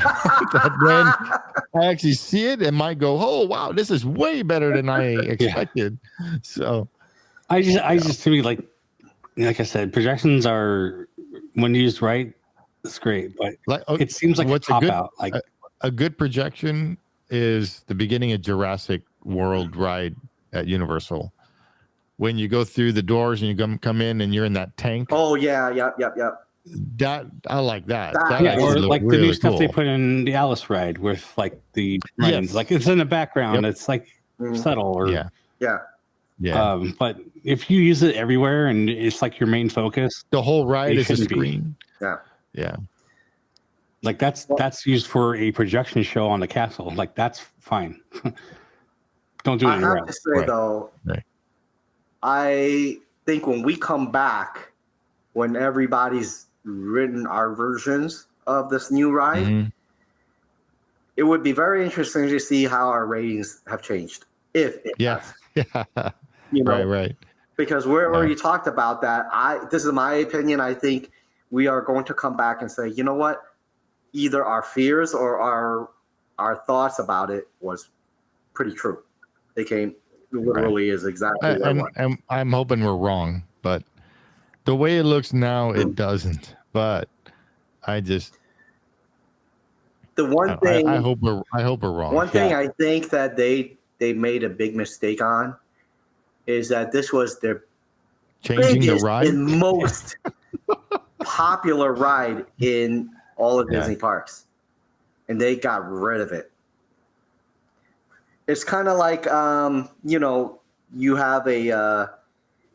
That when I actually see it, it might go, "Oh wow, this is way better than I expected." So I just to me like I said, projections are when used right, it's great. But it seems like a cop out. Like a good projection is the beginning of Jurassic World ride at Universal. When you go through the doors and you come in and you're in that tank. Oh yeah, yep. That I like that. Or like really the new stuff cool. they put in the Alice ride with like the friends. Like it's in the background. It's like subtle or yeah. But if you use it everywhere and it's like your main focus, the whole ride is a screen. Yeah. Like that's used for a projection show on the castle. Like that's fine. Don't do it anywhere else. I have to say though. Right. I think when we come back, when everybody's written our versions of this new ride, it would be very interesting to see how our ratings have changed. If it has. Right. Because we already talked about that. This is my opinion. I think we are going to come back and say, you know what? Either our fears or our thoughts about it was pretty true. They came literally is exactly what I want. And I'm hoping we're wrong, but the way it looks now, it doesn't. But I just The one thing I hope we're wrong. One thing I think that they made a big mistake on is that this was their Changing the ride and most popular ride in all of Disney parks, and they got rid of it. It's kind of like you have a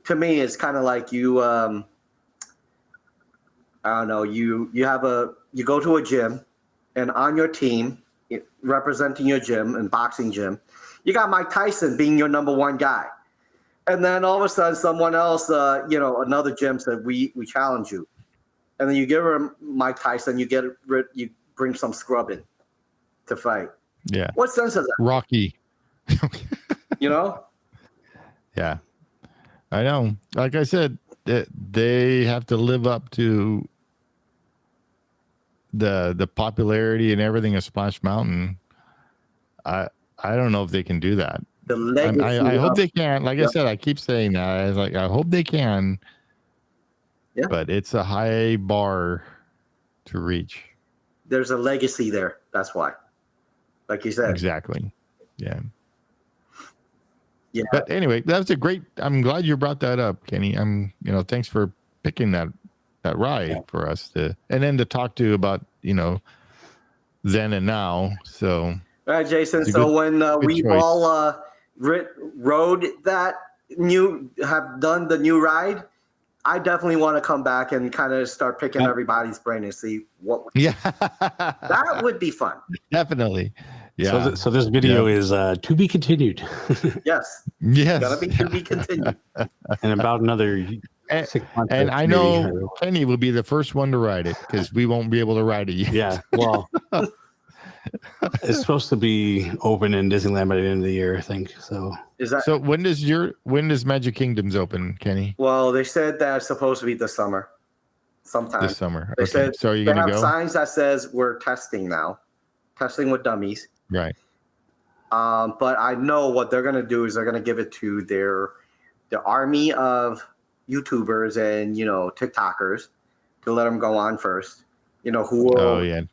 to me it's kind of like you I don't know, you go to a gym, and on your team representing your gym and boxing gym, you got Mike Tyson being your number one guy. And then all of a sudden someone else, another gym said, we challenge you. And then you give her Mike Tyson, you bring some scrub in to fight. Yeah. What sense is that? Rocky. You know? Yeah. I know. Like I said, they have to live up to the popularity and everything of Splash Mountain. I don't know if they can do that. The legacy. I hope they can. Like I said, I keep saying that. I hope they can. Yeah. But it's a high bar to reach. There's a legacy there. That's why. Like you said. Exactly. Yeah. Yeah. But anyway, that's I'm glad you brought that up, Kenny. Thanks for picking that ride for us and then to talk to about, then and now. So. All right, Jason. So when we've choice. All rode that have done the new ride, I definitely want to come back and kind of start picking everybody's brain and see what. Yeah, that would be fun. Definitely. Yeah. So this video is to be continued. Yes. Yes. Gotta be to be continued. In about another 6 months. And I know Kenny will be the first one to ride it because we won't be able to ride it yet. Yeah. Well. It's supposed to be open in Disneyland by the end of the year, I think. So so when does Magic Kingdoms open, Kenny? Well, they said that it's supposed to be this summer. Sometime. This summer. They said so are you gonna go? Signs that says we're testing now. Testing with dummies. Right. But I know what they're gonna do is they're gonna give it to the army of YouTubers and TikTokers to let them go on first. Who will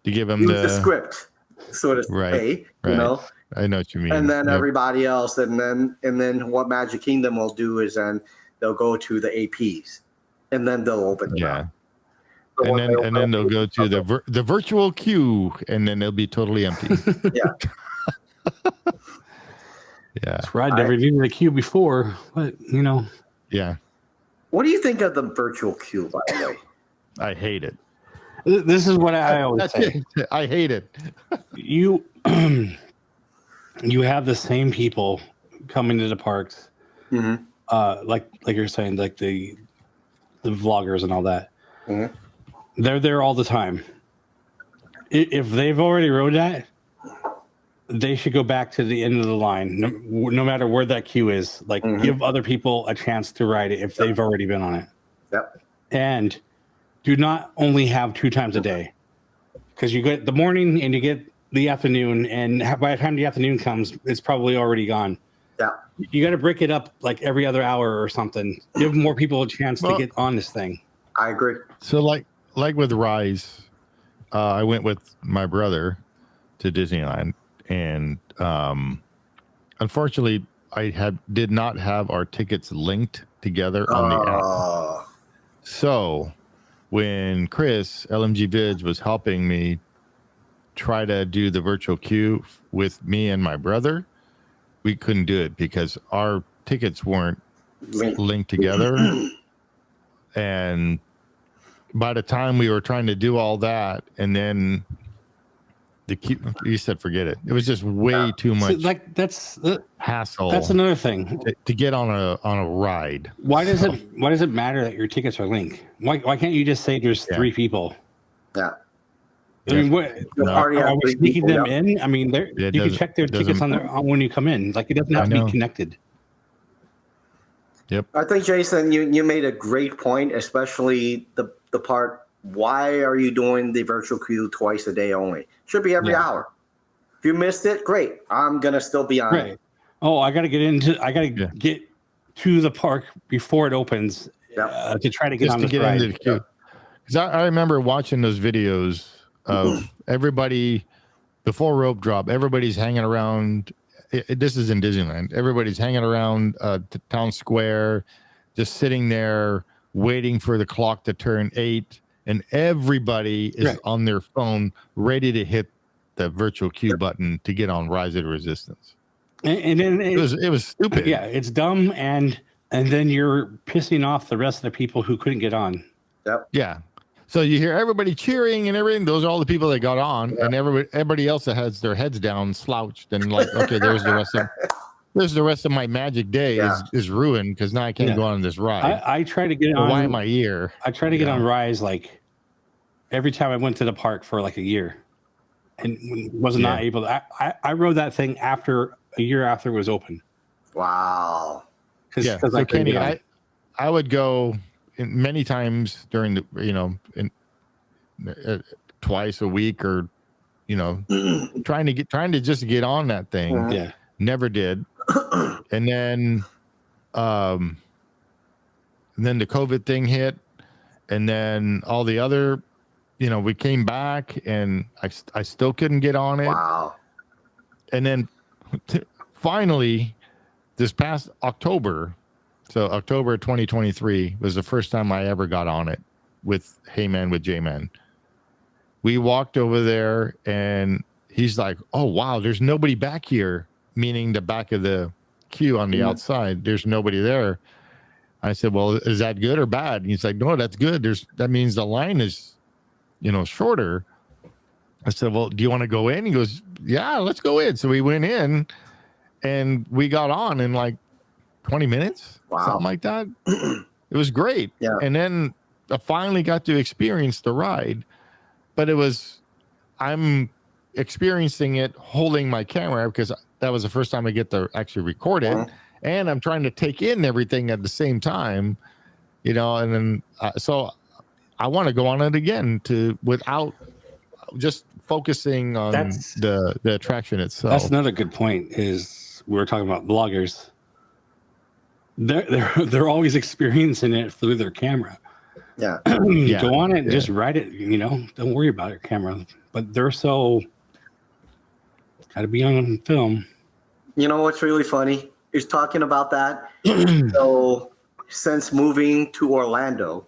to give them the script, so to say, I know what you mean. And then everybody else, and then what Magic Kingdom will do is then they'll go to the APs, and then they'll open it up. So and then they'll go to the virtual queue, and then they'll be totally empty. Yeah. Yeah. I've never been in the queue before, but Yeah. What do you think of the virtual queue, by the way? I hate it. This is what I always say. I hate it. You have the same people coming to the parks, like you're saying, like the vloggers and all that. Mm-hmm. They're there all the time. If they've already rode that, they should go back to the end of the line, no matter where that queue is. Like, give other people a chance to ride it if they've already been on it. Yep. And do not only have 2 times a day, because you get the morning and you get the afternoon, and by the time the afternoon comes, it's probably already gone. Yeah. You got to break it up like every other hour or something. Give more people a chance to get on this thing. I agree. So like with Rise, I went with my brother to Disneyland, and unfortunately, I did not have our tickets linked together on the app. So when Chris LMG Vids was helping me try to do the virtual queue with me and my brother, we couldn't do it because our tickets weren't linked together. And by the time we were trying to do all that, and then the queue, you said forget it. It was just way too much. So, that's hassle. That's another thing to get on a ride. Why does it matter that your tickets are linked? Why can't you just say there's 3 people? Yeah. I mean, are we sneaking them in? I mean, you can check their tickets on when you come in. Like, it doesn't have to be connected. Yep. I think, Jason, you made a great point, especially the part. Why are you doing the virtual queue twice a day only? Should be every hour. If you missed it, great. I'm gonna still be on it. Oh, I gotta get to the park before it opens to try to get on the ride. Into the queue. Because I remember watching those videos of everybody before rope drop. Everybody's hanging around. This is in Disneyland. Everybody's hanging around town square, just sitting there waiting for the clock to turn 8, and everybody is on their phone, ready to hit the virtual queue button to get on Rise of the Resistance. And then it was stupid. Yeah, it's dumb, and then you're pissing off the rest of the people who couldn't get on. Yep. Yeah. So you hear everybody cheering and everything. Those are all the people that got on, and everybody else that has their heads down, slouched, and like, okay, there's the rest of my magic day is ruined because now I can't go on this ride. I try to get on. Why am I here? I try to get on Rise like every time I went to the park for like a year, and was not able to. I rode that thing after a year after it was open. Wow. Because I would go many times during the twice a week or trying to just get on that thing. Yeah. Never did. And then the COVID thing hit, and then all the other, we came back and I still couldn't get on it. Wow. And then finally this past October, so October 2023 was the first time I ever got on it with Heyman with J-Man. We walked over there and he's like, oh wow, there's nobody back here, meaning the back of the queue on the outside. There's nobody there. I said, well, is that good or bad? And he's like, no, that's good. That means the line is, shorter. I said, well, do you want to go in? He goes, yeah, let's go in. So we went in and we got on in like 20 minutes, something like that. It was great. Yeah. And then I finally got to experience the ride, but I'm experiencing it holding my camera because that was the first time I get to actually record it. And I'm trying to take in everything at the same time, and then, so I want to go on it again without just focusing on the attraction itself. That's another good point is we were talking about bloggers. They're always experiencing it through their camera. Yeah. Go on it and just write it, don't worry about your camera. But they're so got to be on film. You know what's really funny is talking about that. So since moving to Orlando,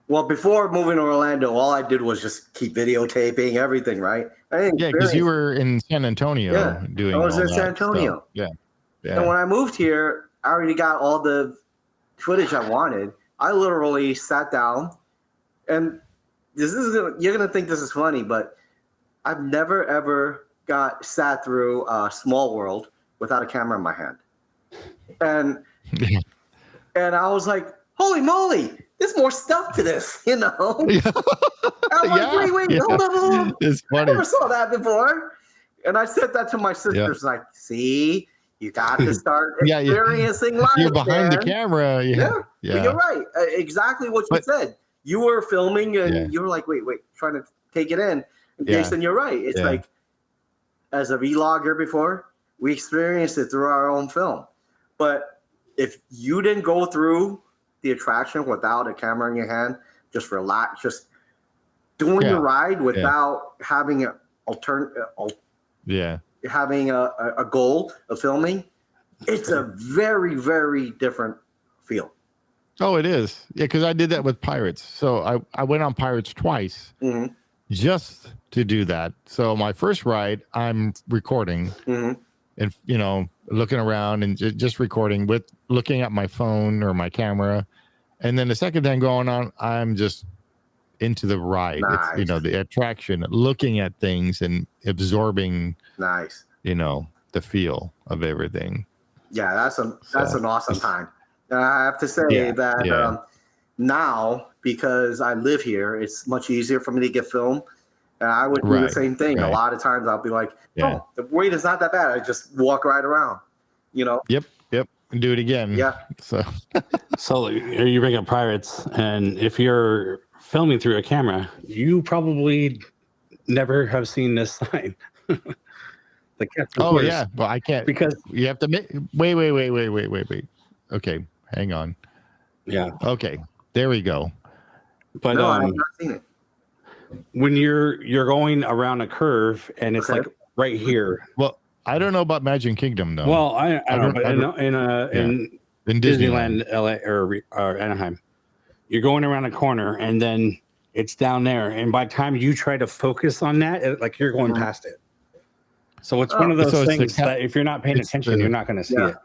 well, before moving to Orlando, all I did was just keep videotaping everything, right? Because you were in San Antonio doing. I was in San Antonio. Yeah. And when I moved here, I already got all the footage I wanted. I literally sat down, and you're gonna think this is funny, but I've never ever sat through Small World without a camera in my hand, and I was like, holy moly, there's more stuff to this, I'm like, wait, hold on. It's funny. I never saw that before, and I said that to my sisters, like, see. You got to start experiencing life. You're behind the camera. Yeah. You're right. Exactly what you said. You were filming and you were like, wait, trying to take it in. And Jason, you're right. It's like, as a vlogger before, we experienced it through our own film. But if you didn't go through the attraction without a camera in your hand, just relax, just doing the ride without having an having a goal of filming, it's a very, very different feel. Oh, it is. Yeah, because I did that with Pirates. So I went on Pirates twice just to do that. So my first ride, I'm recording and, looking around and just recording with looking at my phone or my camera. And then the second time going on, I'm just into the ride. Nice. It's, the attraction, looking at things and absorbing the feel of everything. Yeah, that's an awesome time. I have to say that now, because I live here, it's much easier for me to get film. And I would do the same thing. A lot of times I'll be like, oh, the wait is not that bad. I just walk right around, Yep. And do it again. Yeah. So you bring up Pirates, and if you're filming through a camera, you probably never have seen this sign. The captain's Oh quarters. yeah, well I can't Because you have to make wait. Okay, hang on. yeah, Okay, there we go. but No, I have not seen it. when you're going around a curve and it's Okay. like right here. Well, I don't know about Magic Kingdom though. Well, I don't know, but in in Disneyland, LA or Anaheim, you're going around a corner and then it's down there, and by the time you try to focus on that, like you're going past it. So it's one of those things that if you're not paying attention, you're not going to see it.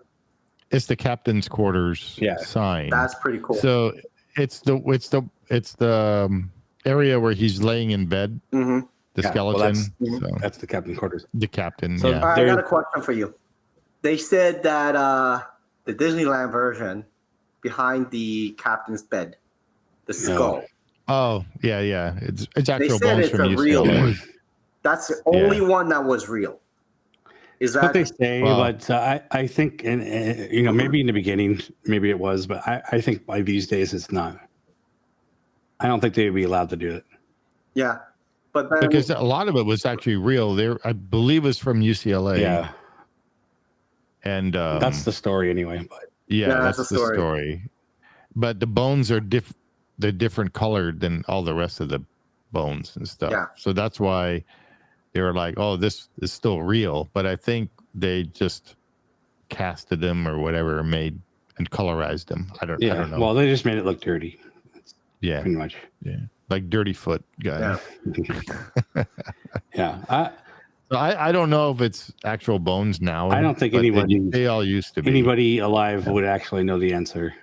It's the captain's quarters sign. That's pretty cool. So it's the area where he's laying in bed. Mm-hmm. The skeleton. Well, that's the captain's quarters. The captain. So I got a question for you. They said that the Disneyland version behind the captain's bed, the skull. Oh yeah. It's actual they said bones it's from a real UCLA. one. That's the only one that was real. Is that what they say? But I think, and maybe in the beginning, maybe it was, but I think by these days it's not. I don't think they would be allowed to do it. Yeah, but then, because a lot of it was actually real. There, I believe, it was from UCLA. Yeah, and that's the story anyway. But that's the story. But the bones are they're different colored than all the rest of the bones and stuff. Yeah. So that's why they were like, "Oh, this is still real." But I think they just casted them or whatever, and colorized them. I don't know. Well, they just made it look dirty. Yeah, pretty much. Yeah, like Dirty Foot guy. Yeah. I don't know if it's actual bones now. I don't think anybody. They all used to be. Anybody alive would actually know the answer.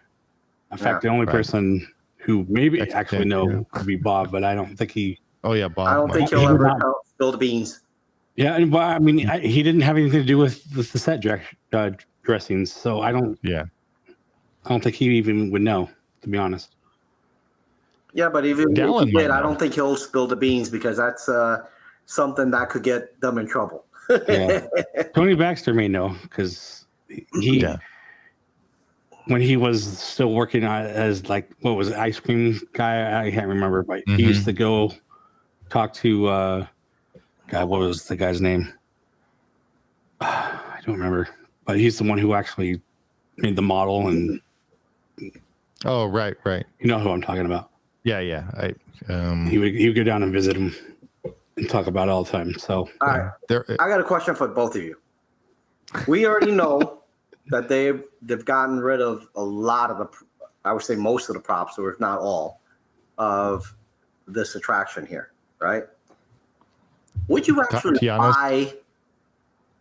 In fact, the only person who maybe actually know would be Bob, but I don't think he. Oh yeah, Bob. I don't think he'll ever spill the beans. Yeah, and I mean, he didn't have anything to do with the set dressings, so I don't. Yeah. I don't think he even would know, to be honest. Yeah, but even if he did, I don't think he'll spill the beans because that's something that could get them in trouble. Tony Baxter may know because he, when he was still working as like what was it, ice cream guy, I can't remember, but he used to go talk to God, what was the guy's name? I don't remember, but he's the one who actually made the model and. Oh right. You know who I'm talking about. Yeah. He would go down and visit him and talk about it all the time. So, all right, I got a question for both of you. We already know that they've gotten rid of a lot of I would say most of the props, or if not all, of this attraction here, right? Would you actually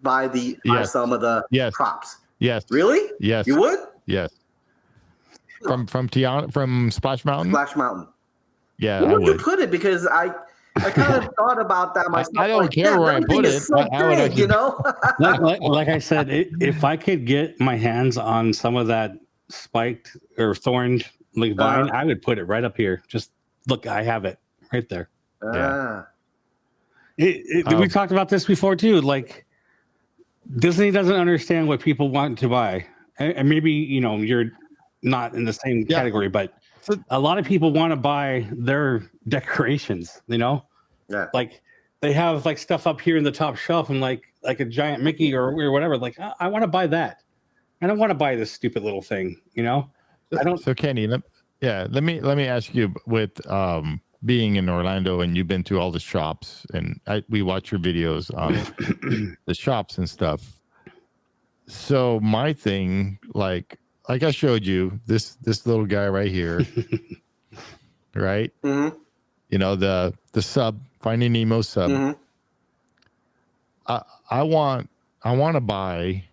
buy some of the props? Yes. Really? Yes. You would? Yes. From Tiana, from Splash Mountain. Splash Mountain. Yeah, where I would would. you put it? Because I kind of thought about that myself. I don't care where I put it. So big, you know. like I said, if I could get my hands on some of that spiked or thorned like vine, I would put it right up here. Just look, I have it right there. We talked about this before too. Like Disney doesn't understand what people want to buy, and maybe you're not in the same category, but a lot of people want to buy their decorations. Like they have like stuff up here in the top shelf and like a giant Mickey or whatever. Like I want to buy that. I don't want to buy this stupid little thing. I don't. So Kenny, let me ask you with being in Orlando and you've been to all the shops and we watch your videos on the shops and stuff. So my thing, like I showed you this little guy right here, right? Mm-hmm. The sub, Finding Nemo sub. Mm-hmm. I want to buy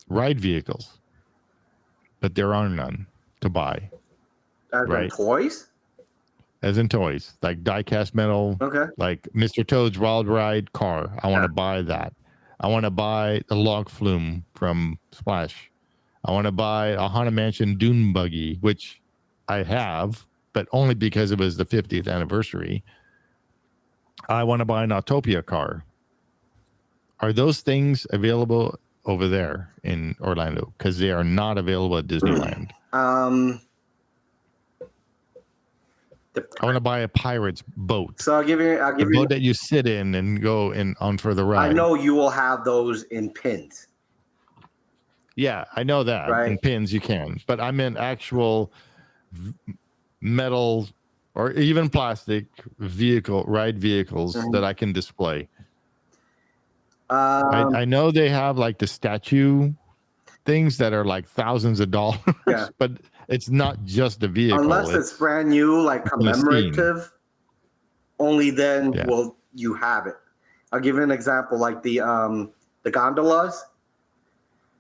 ride vehicles, but there are none to buy. As in toys? As in toys, like die-cast metal. Okay. Like Mr. Toad's Wild Ride car. I want to buy that. I want to buy the log flume from Splash. I want to buy a Haunted Mansion dune buggy, which I have, but only because it was the 50th anniversary. I want to buy an Autopia car. Are those things available over there in Orlando? Because they are not available at Disneyland. I want to buy a pirate's boat. So I'll give you A boat that you sit in and go on for the ride. I know you will have those in pins. Yeah, I know that. Right. In pins you can, but I meant actual metal or even plastic ride vehicles that I can display. I know they have like the statue things that are like thousands of dollars, but it's not just a vehicle. Unless it's brand new, like commemorative, only then will you have it. I'll give you an example, like the gondolas.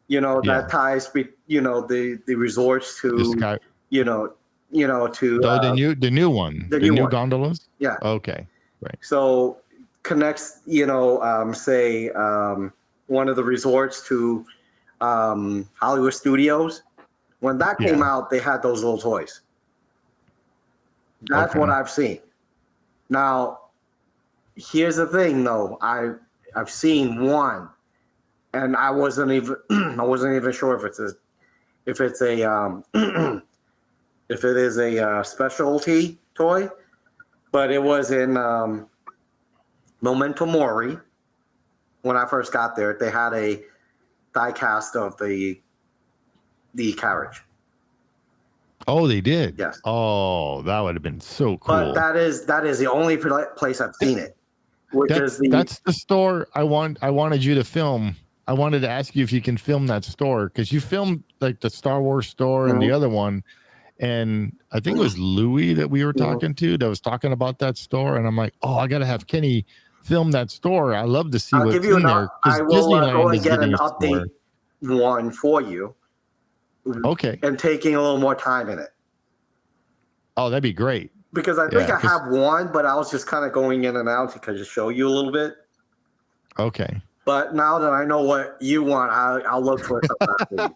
That ties, the resorts to, to the new one, the new gondolas. Yeah. Okay. Right. So connects, say one of the resorts to Hollywood Studios. When that came out, they had those little toys. That's what I've seen. Now, here's the thing, though. I've seen one. And I wasn't even sure if it is a specialty toy, but it was in Memento Mori. When I first got there, they had a die cast of the carriage. Oh, they did. Yes. Oh, that would have been so cool. But that is the only place I've seen it. That's the store I wanted you to film. I wanted to ask you if you can film that store, because you filmed like the Star Wars store and the other one, and I think it was Louis that we were talking to that was talking about that store, and I'm like, oh, I gotta have Kenny film that store. I love to see what's in there. I will go and get an update one for you. Okay. And taking a little more time in it. Oh, that'd be great. Because I think I have one, but I was just kind of going in and out to just show you a little bit. Okay. But now that I know what you want, I'll look for something.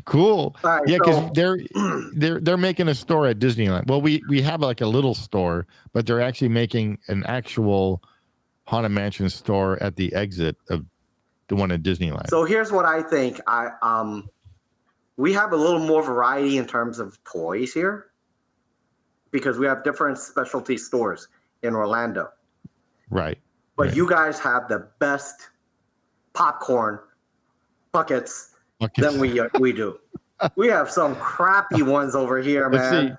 Cool. Right, yeah, because they're making a store at Disneyland. Well, we have like a little store, but they're actually making an actual Haunted Mansion store at the exit of the one at Disneyland. So here's what I think. We have a little more variety in terms of toys here, because we have different specialty stores in Orlando. Right. But you guys have the best popcorn buckets than we do. We have some crappy ones over here, man. Let's see.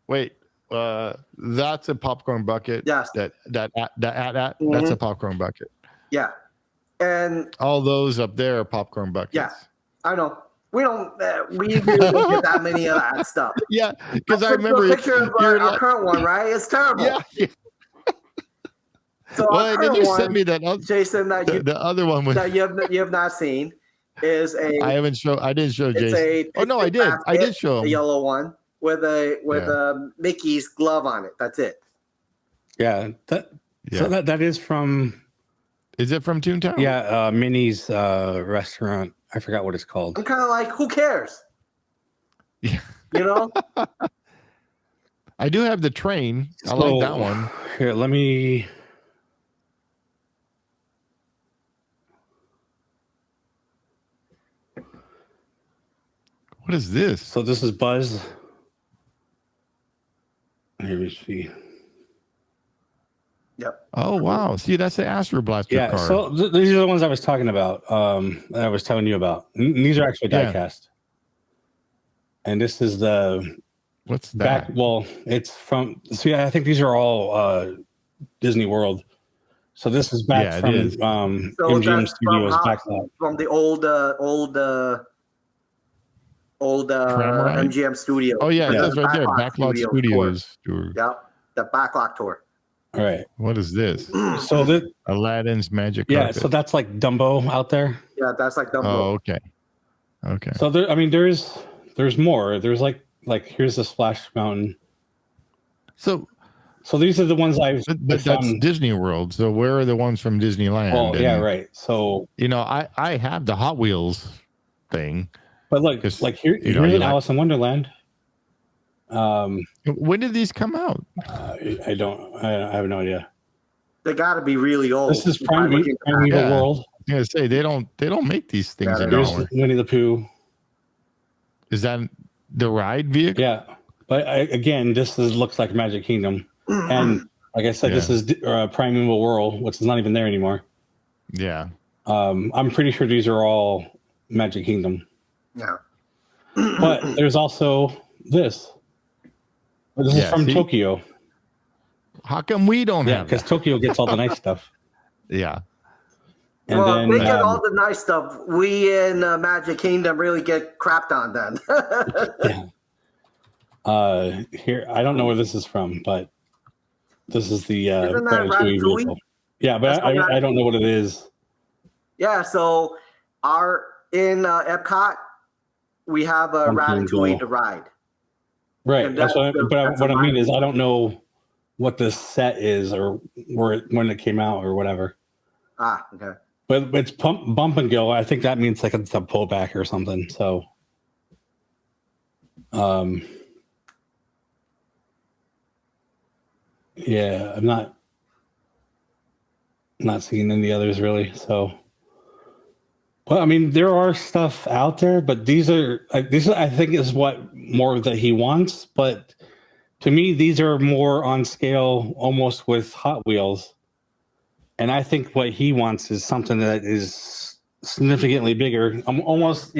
Wait, that's a popcorn bucket. Yes. That's a popcorn bucket. Yeah. And all those up there are popcorn buckets. Yeah, I know. We don't get that many of that stuff. Yeah, because I remember a picture of our current one, right? It's terrible. Yeah. So then you sent me that Jason, the other one that you have not seen is a. I didn't show Jason. Oh no, I did. I did show him a yellow one with a Mickey's glove on it. That's it. Yeah. So that is from. Is it from Toontown? Yeah, Minnie's restaurant. I forgot what it's called. I'm kind of like, who cares? Yeah. You know. I do have the train. I like that one. Here, let me. What is this? So this is Buzz. Let me see. Yep. Oh wow! See, that's the Astro Blaster car. So these are the ones I was talking about. That I was telling you about. These are actually die-cast. And this is the what's that? It's from. So yeah, I think these are all Disney World. So this is back from MGM Studios backlot. From the old MGM Studios. Oh yeah, that's right there. Backlot Studios tour. Yep, the backlot tour. All right. What is this? So Aladdin's Magic Carpet. Yeah, so that's like Dumbo out there. Yeah, that's like Dumbo. Oh, okay. So there's more. There's like here's the Splash Mountain. So these are the ones But that's Disney World. So where are the ones from Disneyland? Oh, yeah, right. So I have the Hot Wheels thing. But here's an Alice in Wonderland. When did these come out? I have no idea. They got to be really old. This is Primeval World. I was gonna say they don't make these things anymore. There's Winnie the Pooh. Is that the ride vehicle? Yeah. But again, looks like Magic Kingdom, and like I said, this is Primeval World, which is not even there anymore. Yeah. I'm pretty sure these are all Magic Kingdom. Yeah. But there's also this. This is from Tokyo. How come we don't have because Tokyo gets all the nice stuff. Yeah. And well, then, they get all the nice stuff. We in Magic Kingdom really get crapped on then. Here, I don't know where this is from, but this is the Ratatouille vehicle. Yeah, but I don't know what it is. Yeah, so in Epcot, we have a Ratatouille to ride. Right. What I mean is I don't know what the set is or when it came out or whatever. Ah, okay. But it's bump and go. I think that means like it's a pullback or something. So, yeah, I'm not seeing any others really. So, well, I mean, there are stuff out there, but these I think is what more that he wants. But to me, these are more on scale, almost with Hot Wheels. And I think what he wants is something that is significantly bigger. Almost,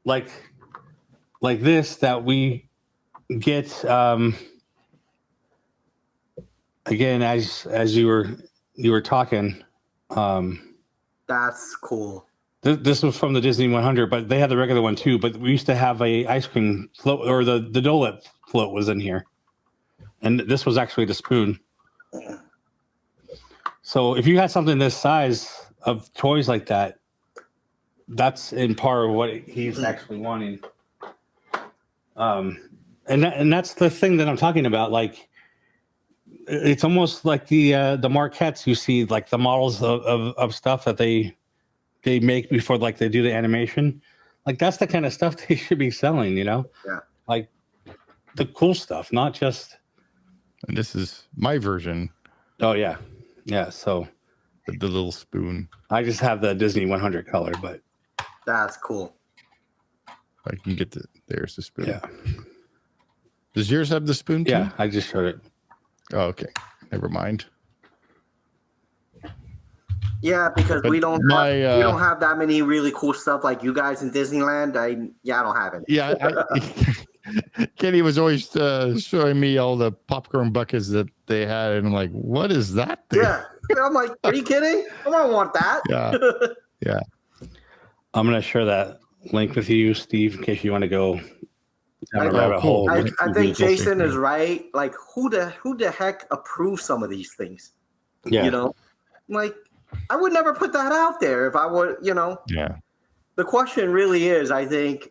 like this that we get. Again, as you were talking. That's cool. This was from the Disney 100, but they had the regular one too. But we used to have a ice cream float, or the donut float was in here, and this was actually the spoon. So if you had something this size of toys like that, that's in par of what he's actually wanting. And that's the thing that I'm talking about. Like, it's almost like the marquettes you see, like the models of stuff that they make before, like they do the animation. Like that's the kind of stuff they should be selling, Yeah. Like the cool stuff, not just. And this is my version. Oh yeah. Yeah, so the little spoon. I just have the Disney 100 color, but that's cool. I can get there's the spoon. Yeah. Does yours have the spoon too? Yeah, I just showed it. Oh, okay. Never mind. Yeah, because we don't have that many really cool stuff like you guys in Disneyland. I don't have it. Yeah, Kenny was always showing me all the popcorn buckets that they had, and I'm like, "What is that thing?" Yeah, I'm like, "Are you kidding? I don't want that." Yeah. I'm gonna share that link with you, Steve, in case you want to go down a rabbit hole. I think Jason is right. Like, who the heck approves some of these things? Yeah. Like, I would never put that out there if I would. Yeah. The question really is, I think,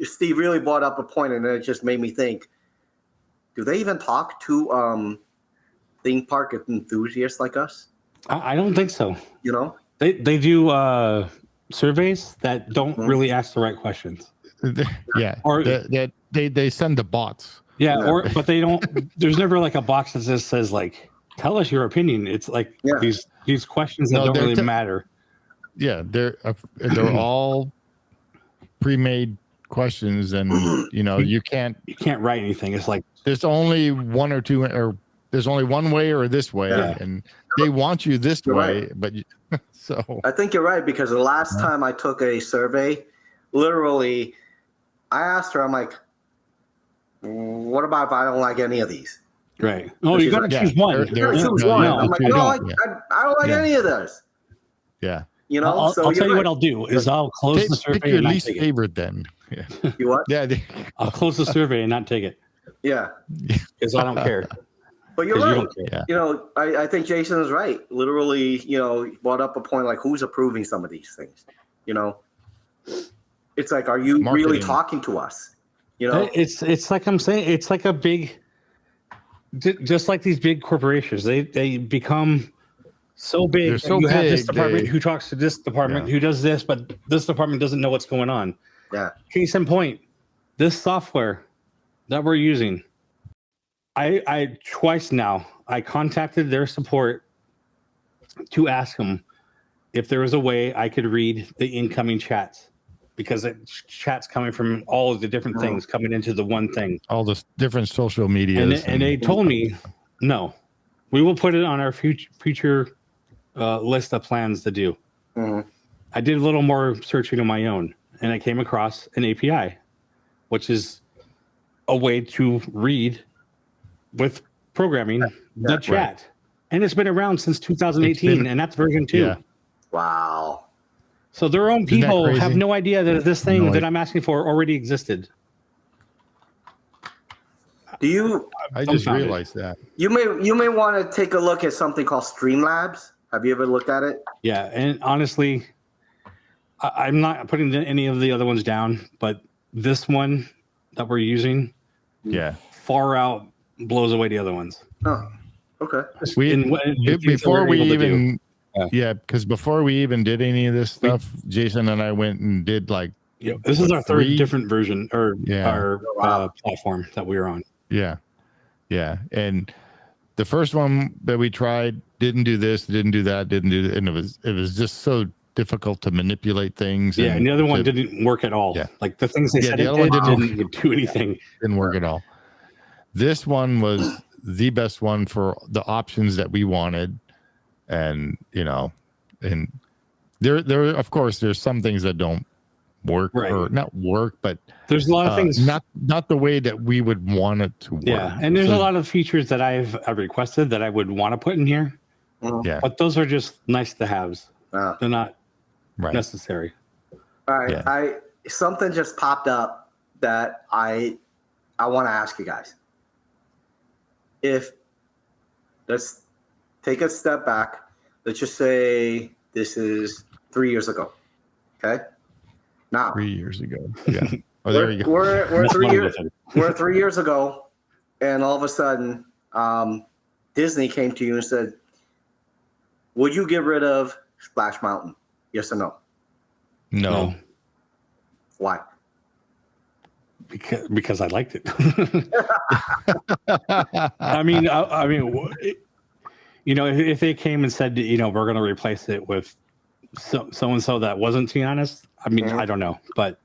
Steve really brought up a point, and it just made me think, do they even talk to theme park enthusiasts like us? I don't think so. They do surveys that don't really ask the right questions. Yeah. Or they send the bots. Yeah, but they don't. There's never like a box that just says like, "Tell us your opinion." It's like these questions that don't really matter. Yeah, they're all pre-made questions, and you can't write anything. It's like there's only one or two, or there's only one way or this way, and they want you this way. Right. But so I think you're right, because the last time I took a survey, literally, I asked her, I'm like, "What about if I don't like any of these?" Right. Oh, you got to choose one. You got to choose one. I'm like, "No, I don't like any of those." Yeah. I'll tell you what I'll do is I'll close the survey. Pick your and least favorite then. Yeah. You what? Yeah. I'll close the survey and not take it. Yeah. Because I don't care. But you're right. Yeah. I think Jason is right. Literally, brought up a point like, who's approving some of these things? It's like, are you really talking to us? It's like I'm saying, it's like a big, just like these big corporations, they become so big. They're so you have big, this department who talks to this department who does this, but this department doesn't know what's going on. Yeah. Case in point, this software that we're using, I twice now, I contacted their support to ask them if there was a way I could read the incoming chats. because chat's coming from all of the different things coming into the one thing. All the different social media. And they told me, no, we will put it on our future list of plans to do. Mm-hmm. I did a little more searching on my own, and I came across an API, which is a way to read with programming the chat. Right. And it's been around since 2018, and that's version 2. Yeah. Wow. So their own people have no idea that this thing that I'm asking for already existed. Do you? I just realized that. You may want to take a look at something called Streamlabs. Have you ever looked at it? Yeah, and honestly, I'm not putting any of the other ones down, but this one that we're using, far out blows away the other ones. Oh, okay. Before we even. Yeah, because before we even did any of this stuff, Jason and I went and did this is our third different version or our platform that we were on. Yeah, and the first one that we tried didn't do this, didn't do that, and it was just so difficult to manipulate things. Yeah, and the other one didn't work at all. Yeah. Like the things they said the other one didn't do anything. Didn't work at all. This one was the best one for the options that we wanted. And and there of course there's some things that don't work or not work, but there's a lot of things not the way that we would want it to work. Yeah, and there's a lot of features that I've requested that I would want to put in here. Yeah, but those are just nice to haves. They're not necessary. All right, I something just popped up that I want to ask you guys. If let's take a step back. Let's just say this is 3 years ago. Okay. Now 3 years ago. Yeah. Oh, there you go. We're 3 years ago, and all of a sudden, Disney came to you and said, "Would you get rid of Splash Mountain? Yes or no?" No. Why? Because I liked it. I mean, if they came and said, we're going to replace it with so and so that wasn't Tiana's, I mean, I don't know, but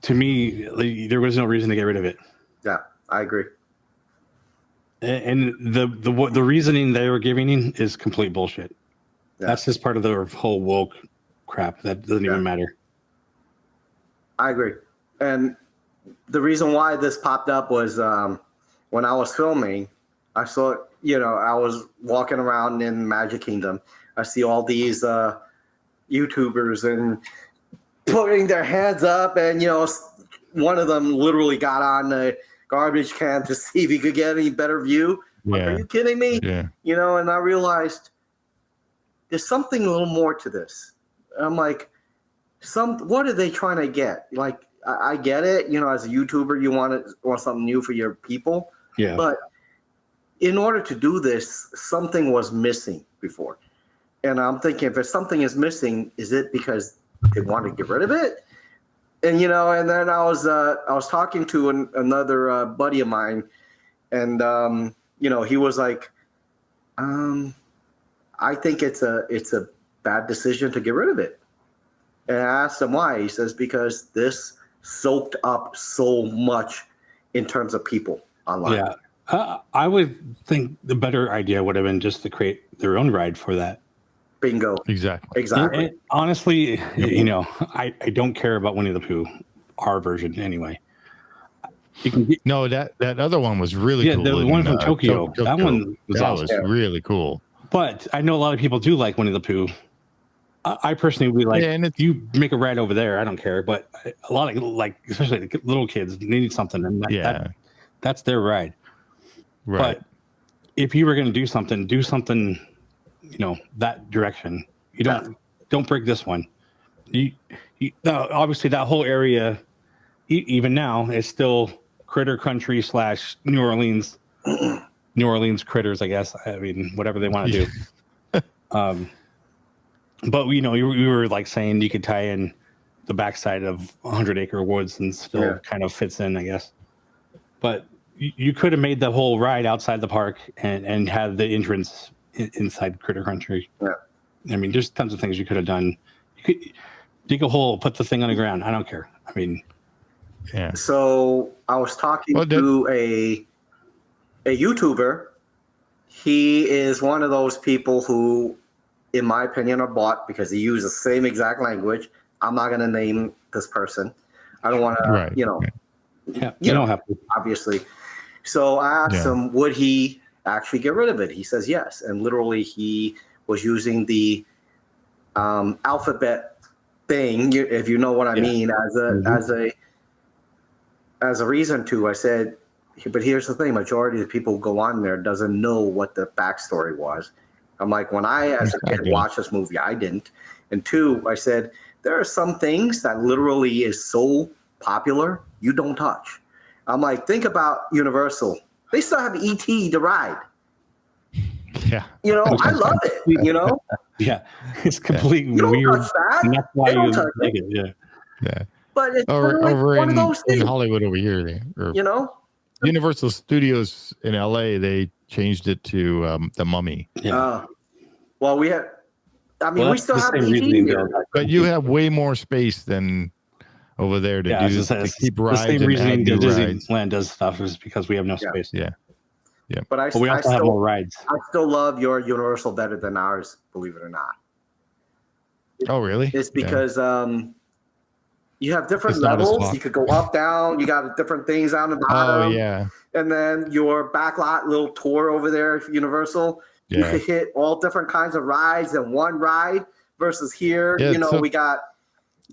to me, there was no reason to get rid of it. Yeah, I agree. And the reasoning they were giving is complete bullshit. Yeah. That's just part of the whole woke crap that doesn't even matter. I agree. And the reason why this popped up was when I was filming, I saw, I was walking around in Magic Kingdom. I see all these YouTubers and putting their hands up, and one of them literally got on the garbage can to see if he could get any better view. Like, are you kidding me? Yeah. And I realized there's something a little more to this. I'm like, what are they trying to get? Like, I get it. As a YouTuber, you want something new for your people. Yeah. But in order to do this, something was missing before. And I'm thinking, if something is missing, is it because they want to get rid of it? And and then I was talking to another buddy of mine, and he was like, I think it's a bad decision to get rid of it. And I asked him why. He says, because this soaked up so much in terms of people online. Yeah. I would think the better idea would have been just to create their own ride for that. Bingo. Exactly. And honestly, I don't care about Winnie the Pooh, our version anyway. You can get, that other one was really cool. Yeah, the one from Tokyo. That one was awesome. That was really cool. But I know a lot of people do like Winnie the Pooh. I personally would like, and if you make a ride over there, I don't care. But a lot of especially the little kids, they need something, and that's their ride. Right. But if you were going to do something, that direction. You don't break this one. Obviously, that whole area, even now, is still Critter Country / New Orleans. New Orleans critters, I guess. I mean, whatever they want to do. But we were like saying you could tie in the backside of 100 Acre Woods and still kind of fits in, I guess. But you could have made the whole ride outside the park and had the entrance inside Critter Country. Yeah. I mean, there's tons of things you could have done. dig a hole, put the thing on the ground. I don't care. I mean, yeah. So I was talking to a YouTuber. He is one of those people who, in my opinion, are bought because he used the same exact language. I'm not going to name this person. I don't want to, you know. Yeah, you don't have to. Obviously. So I asked him, would he actually get rid of it? He says yes. And literally, he was using the alphabet thing, if you know what I mean, as a reason to. I said, but here's the thing: majority of the people who go on there doesn't know what the backstory was. I'm like, when I, as a kid, watched this movie, I didn't. And two, I said, there are some things that literally is so popular, you don't touch. I'm like, think about Universal. They still have E.T. to ride. Yeah. You know, I love it, you know? Yeah. It's completely you weird. Touch that. And that's why you touch like it. Yeah. Yeah. But it's over one of those things. in Hollywood over here, you know? Universal Studios in LA, they changed it to the Mummy. Yeah. Well, we have. I mean, we still have E.T. here, but you have way more space than over there to do to keep rides. The same reasoning that rides. Disneyland does stuff is because we have no space. Yeah. Yeah. But we also have more rides. I still love your Universal better than ours, believe it or not. Oh, really? It's because you have different levels. You could go up, down. You got different things on the bottom. Oh, yeah. And then your backlot little tour over there, Universal. You could hit all different kinds of rides in one ride versus here. Yeah, we got,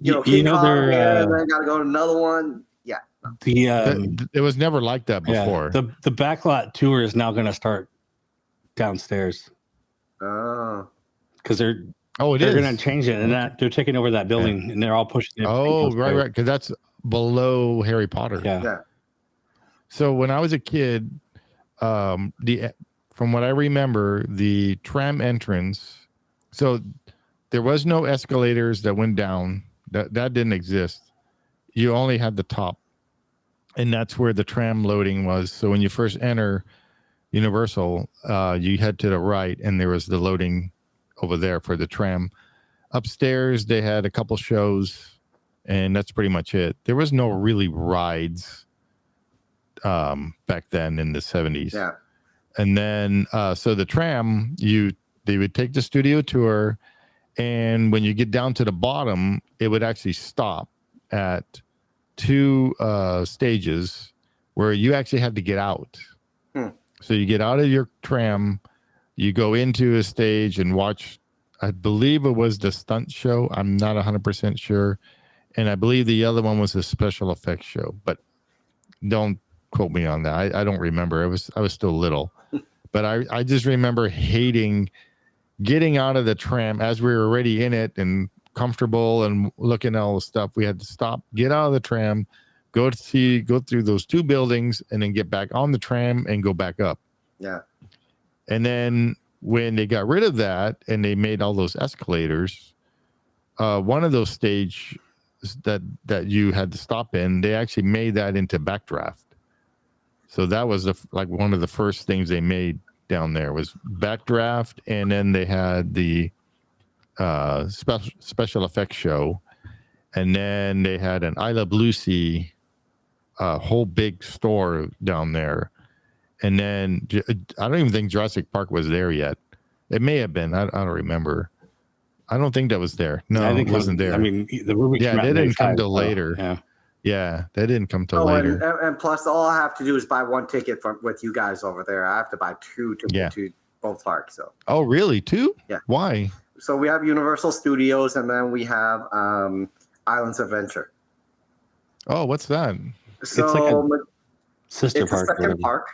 King Kong and then got to go to another one. Yeah. It was never like that before. Yeah, the backlot tour is now going to start downstairs. Oh. Because they're going to change it, and they're taking over that building, and they're all pushing it. Oh, right. Because that's below Harry Potter. Yeah. So when I was a kid, from what I remember, the tram entrance, so there was no escalators that went down. That didn't exist. You only had the top. And that's where the tram loading was. So when you first enter Universal, you head to the right, and there was the loading over there for the tram. Upstairs, they had a couple shows, and that's pretty much it. There was no really rides back then in the 70s. Yeah. And then, so the tram, they would take the studio tour, and when you get down to the bottom, it would actually stop at 2 stages where you actually had to get out. So you get out of your tram, you go into a stage and watch, I believe it was the stunt show. I'm not 100% sure. And I believe the other one was a special effects show, but don't quote me on that. I don't remember. I was still little. But I just remember hating getting out of the tram as we were already in it and comfortable and looking at all the stuff. We had to stop, get out of the tram, go through those 2 buildings, and then get back on the tram and go back up. Yeah. And then when they got rid of that and they made all those escalators, one of those stages that you had to stop in, they actually made that into backdraft. So that was one of the first things they made down there was backdraft, and then they had the special effects show, and then they had an I Love Lucy whole big store down there, and then I don't even think Jurassic Park was there yet. It may have been. I don't remember. I don't think that was there. No, it wasn't there. I mean, the movie. Yeah, they didn't come till later. Yeah, they didn't come till later. And plus, all I have to do is buy 1 ticket with you guys over there. I have to buy 2 to go to both parks. So. Oh, really? 2? Yeah. Why? So we have Universal Studios, and then we have Islands of Adventure. Oh, what's that? So it's like a sister park. It's a second park.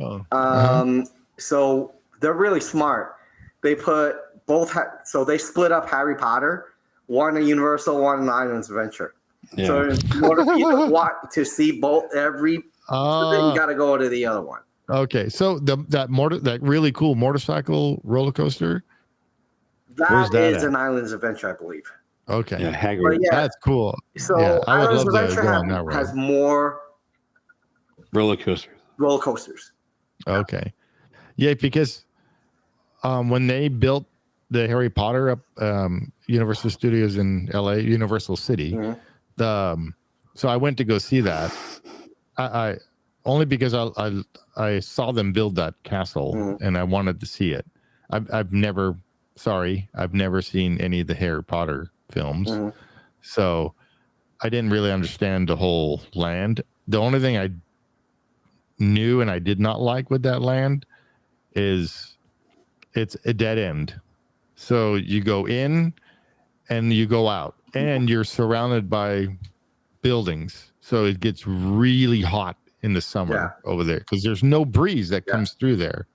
Oh. So they're really smart. They put both. So they split up Harry Potter, one at Universal, one in Islands of Adventure. Yeah. So in order for you to want to see both you got to go to the other one. Okay, so that really cool motorcycle roller coaster. That is an Islands Adventure, I believe. Okay, Hagrid. Yeah, that's cool. So I would Islands love to Adventure go on that road. Has more roller coasters. Okay, yeah, because when they built the Harry Potter up Universal Studios in LA, Universal City. Mm-hmm. So I went to go see that. I only because I saw them build that castle and I wanted to see it. I've never seen any of the Harry Potter films. So I didn't really understand the whole land. The only thing I knew and I did not like with that land is it's a dead end. So you go in and you go out and you're surrounded by buildings. So it gets really hot in the summer over there because there's no breeze that comes through there.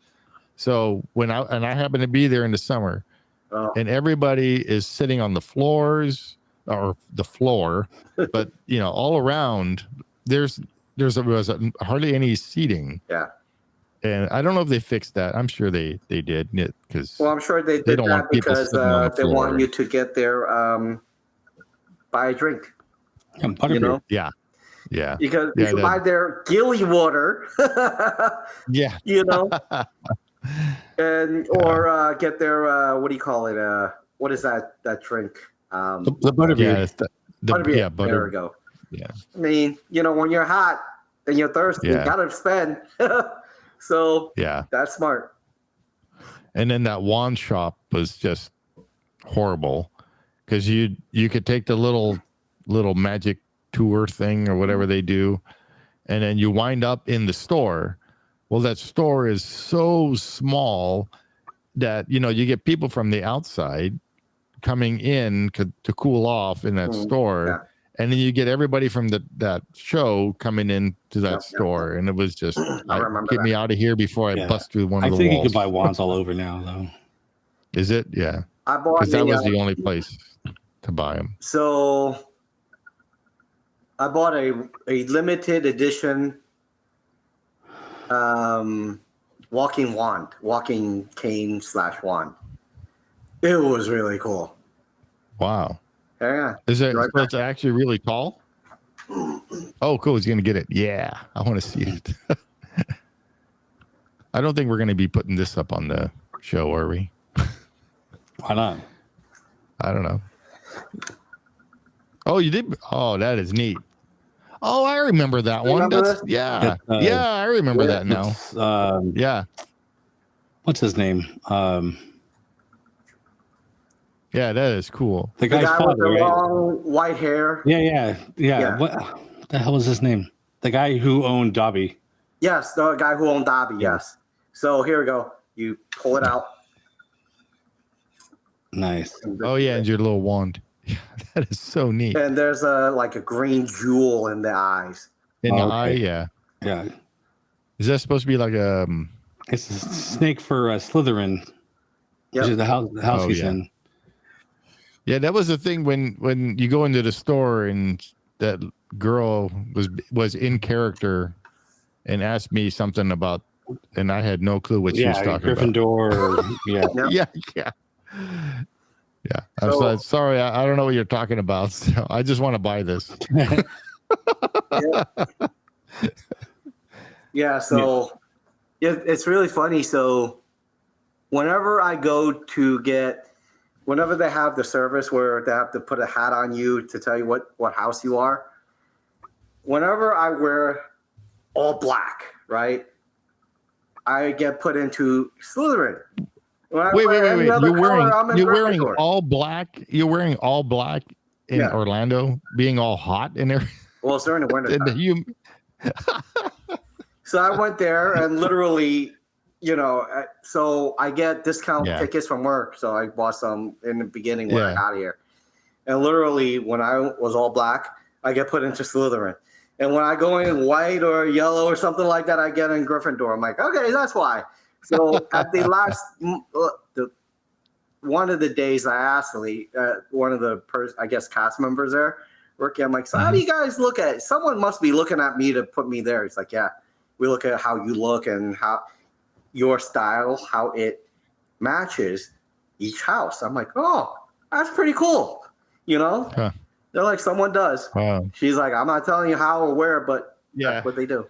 So I happen to be there in the summer and everybody is sitting on the floors or the floor, but all around there's hardly any seating. Yeah. And I don't know if they fixed that. I'm sure they did because I'm sure they did that because they want you to get there, buy a drink. Yeah. Because if you buy their gilly water, and or get their what do you call it? What is that drink? The butterbeer. Butterbeer. There we go. Yeah. I mean, when you're hot and you're thirsty, you gotta spend. So that's smart. And then that wand shop was just horrible because you could take the little magic tour thing or whatever they do, and then you wind up in the store. Well, that store is so small that you get people from the outside coming in to cool off in that store, and then you get everybody from that show coming into that store, and it was just get me out of here before I bust through one of the walls. I think you can buy wands all over now, though. Is it? Yeah, I bought because that was the only place to buy them. So I bought a limited edition walking cane / wand. It was really cool. Wow. Yeah. Is it it's actually really tall? Oh, cool. He's going to get it. Yeah. I want to see it. I don't think we're going to be putting this up on the show, are we? Why not? I don't know. Oh, you did? Oh, that is neat. Oh, I remember that one. I remember that now. Yeah. What's his name? Yeah, that is cool. The guy's father, with the long white hair. Yeah. What the hell was his name? The guy who owned Dobby. Yes, the guy who owned Dobby. Yes. So here we go. You pull it out. Nice. Oh yeah, and your little wand. Yeah, that is so neat. And there's a green jewel in the eyes. In the eye, yeah. Is that supposed to be like a? It's a snake for Slytherin. Which is the house he's in. Yeah, that was the thing when you go into the store and that girl was in character and asked me something about, and I had no clue what she was talking Gryffindor, about. Yeah. I'm sorry. I don't know what you're talking about. So I just want to buy this. So it's really funny. So whenever I go to whenever they have the service where they have to put a hat on you to tell you what house you are, whenever I wear all black, right, I get put into Slytherin. Wait. You're wearing all black. You're wearing all black in Orlando, being all hot in there. Well, it's during the winter time. So I went there and literally, so I get discount tickets from work. So I bought some in the beginning when I got here. And literally, when I was all black, I get put into Slytherin. And when I go in white or yellow or something like that, I get in Gryffindor. I'm like, okay, that's why. So at the last, one of the days, I asked one of the cast members there working. I'm like, so how do you guys look at it? Someone must be looking at me to put me there. He's like, yeah, we look at how you look and how your style, how it matches each house. I'm like, oh, that's pretty cool. They're like, someone does. Wow. She's like, I'm not telling you how or where, but that's what they do.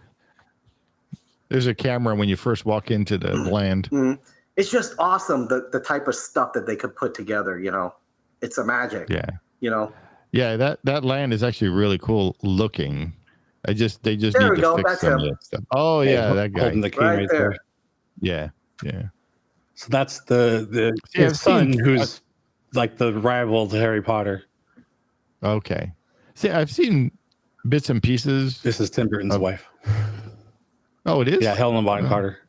There's a camera when you first walk into the land. Mm-hmm. it's just awesome the type of stuff that they could put together. It's a magic. Yeah. Yeah, that land is actually really cool looking. They just there need we to go. fix That's some him of that stuff. Oh yeah, that guy. Holding the key right right there. there. Yeah. So that's the Yeah, his son, who's like the rival to Harry Potter. Okay. See, I've seen bits and pieces. This is Tim Burton's wife. Oh, it is? Yeah, Helena Bonham Carter.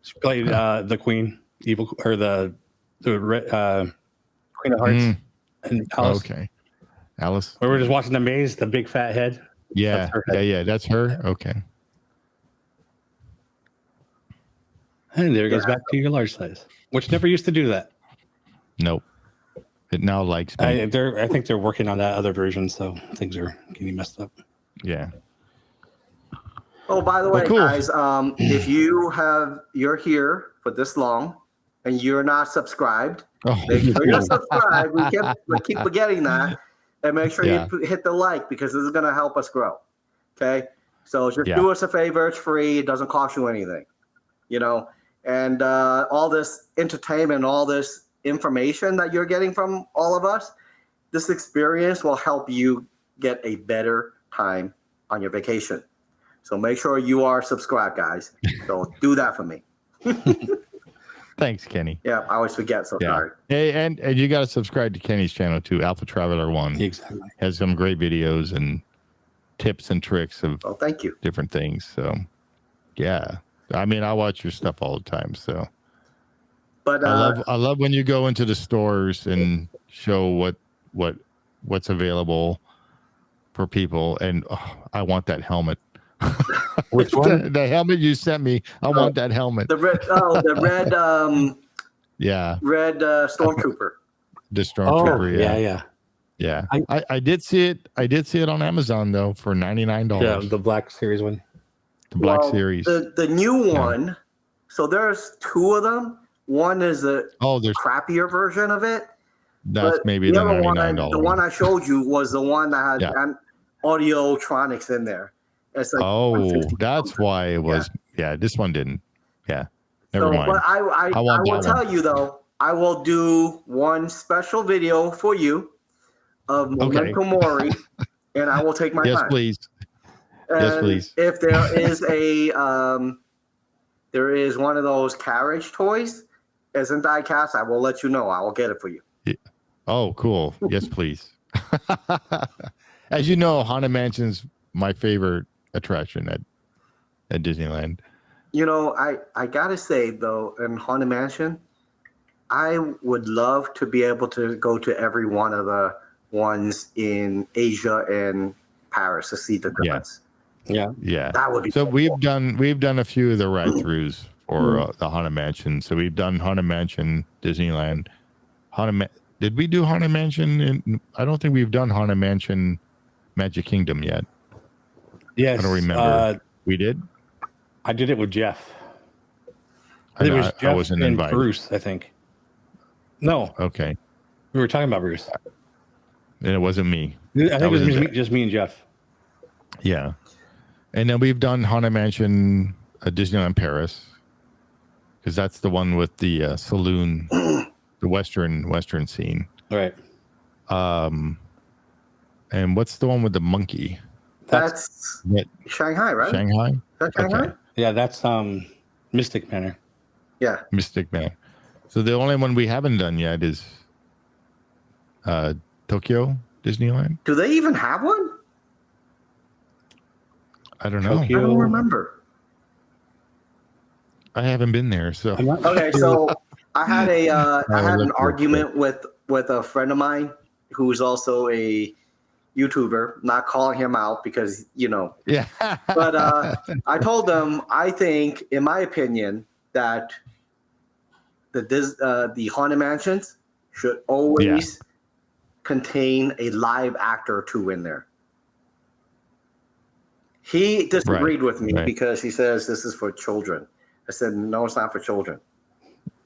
She played the Queen, the Queen of Hearts, and Alice. Okay. Alice. We were just watching The Maze, the big fat head. Yeah. That's her head. Yeah. That's her. Okay. And there it goes back to your large size, which never used to do that. Nope. It now likes me. I think they're working on that other version, so things are getting messed up. Yeah. Oh, by the way, cool. guys, if you're here for this long and you're not subscribed, make sure you're subscribed. We keep forgetting that, and make sure you hit the like, because this is going to help us grow. Okay, so just do us a favor. It's free. It doesn't cost you anything. And all this entertainment, all this information that you're getting from all of us, this experience will help you get a better time on your vacation. So make sure you are subscribed, guys. So do that for me. Thanks, Kenny. Yeah, I always forget. So sorry. Hey, and you got to subscribe to Kenny's channel too. Alpha Traveler 1 Exactly has some great videos and tips and tricks of thank you. different things. So yeah, I mean, I watch your stuff all the time. So, but I love when you go into the stores and show what's available for people. And I want that helmet. Which one? The helmet you sent me. I want that helmet. The red. Red Stormtrooper. The Stormtrooper. Yeah. I did see it. I did see it on Amazon though for $99. Yeah, the Black Series one. The Black Series. The new one. So there's two of them. One is a there's crappier version of it. That's maybe the $99 The one I showed you was the one that had audio-tronics in there. It's like that's why it was. Yeah, this one didn't. Yeah, never mind. But I will tell you though, I will do one special video for you of Memento Mori, and I will take my time. Yes, please. And yes, please. If there is there is one of those carriage toys as in die-cast, I will let you know. I will get it for you. Yeah. Oh, cool. Yes, please. As you know, Haunted Mansion's my favorite attraction at Disneyland. I gotta say though, in Haunted Mansion, I would love to be able to go to every one of the ones in Asia and Paris to see the difference. Yeah. That would be so cool. we've done a few of the ride-throughs for the Haunted Mansion. So we've done Haunted Mansion, Disneyland, did we do Haunted Mansion? I don't think we've done Haunted Mansion, Magic Kingdom yet. Yes, I don't remember. We did. I did it with Jeff. I It was I Jeff wasn't and invited. Bruce, I think. No, Okay, we were talking about Bruce. and it wasn't me. I think it was just me and Jeff. Yeah, and then we've done Haunted Mansion, Disneyland Paris, because that's the one with the saloon, the western scene. Right. And what's the one with the monkey? That's Shanghai, right? Shanghai. That's Shanghai? Okay. Yeah, that's Mystic Manor. Yeah. Mystic Man. So the only one we haven't done yet is Tokyo Disneyland. Do they even have one? I don't know. I don't remember. I haven't been there, so Okay, so I had an argument with a friend of mine who's also a YouTuber, not calling him out because, yeah. But I told them, I think, in my opinion, that the Haunted Mansions should always contain a live actor or two in there. He disagreed with me because he says this is for children. I said, no, it's not for children.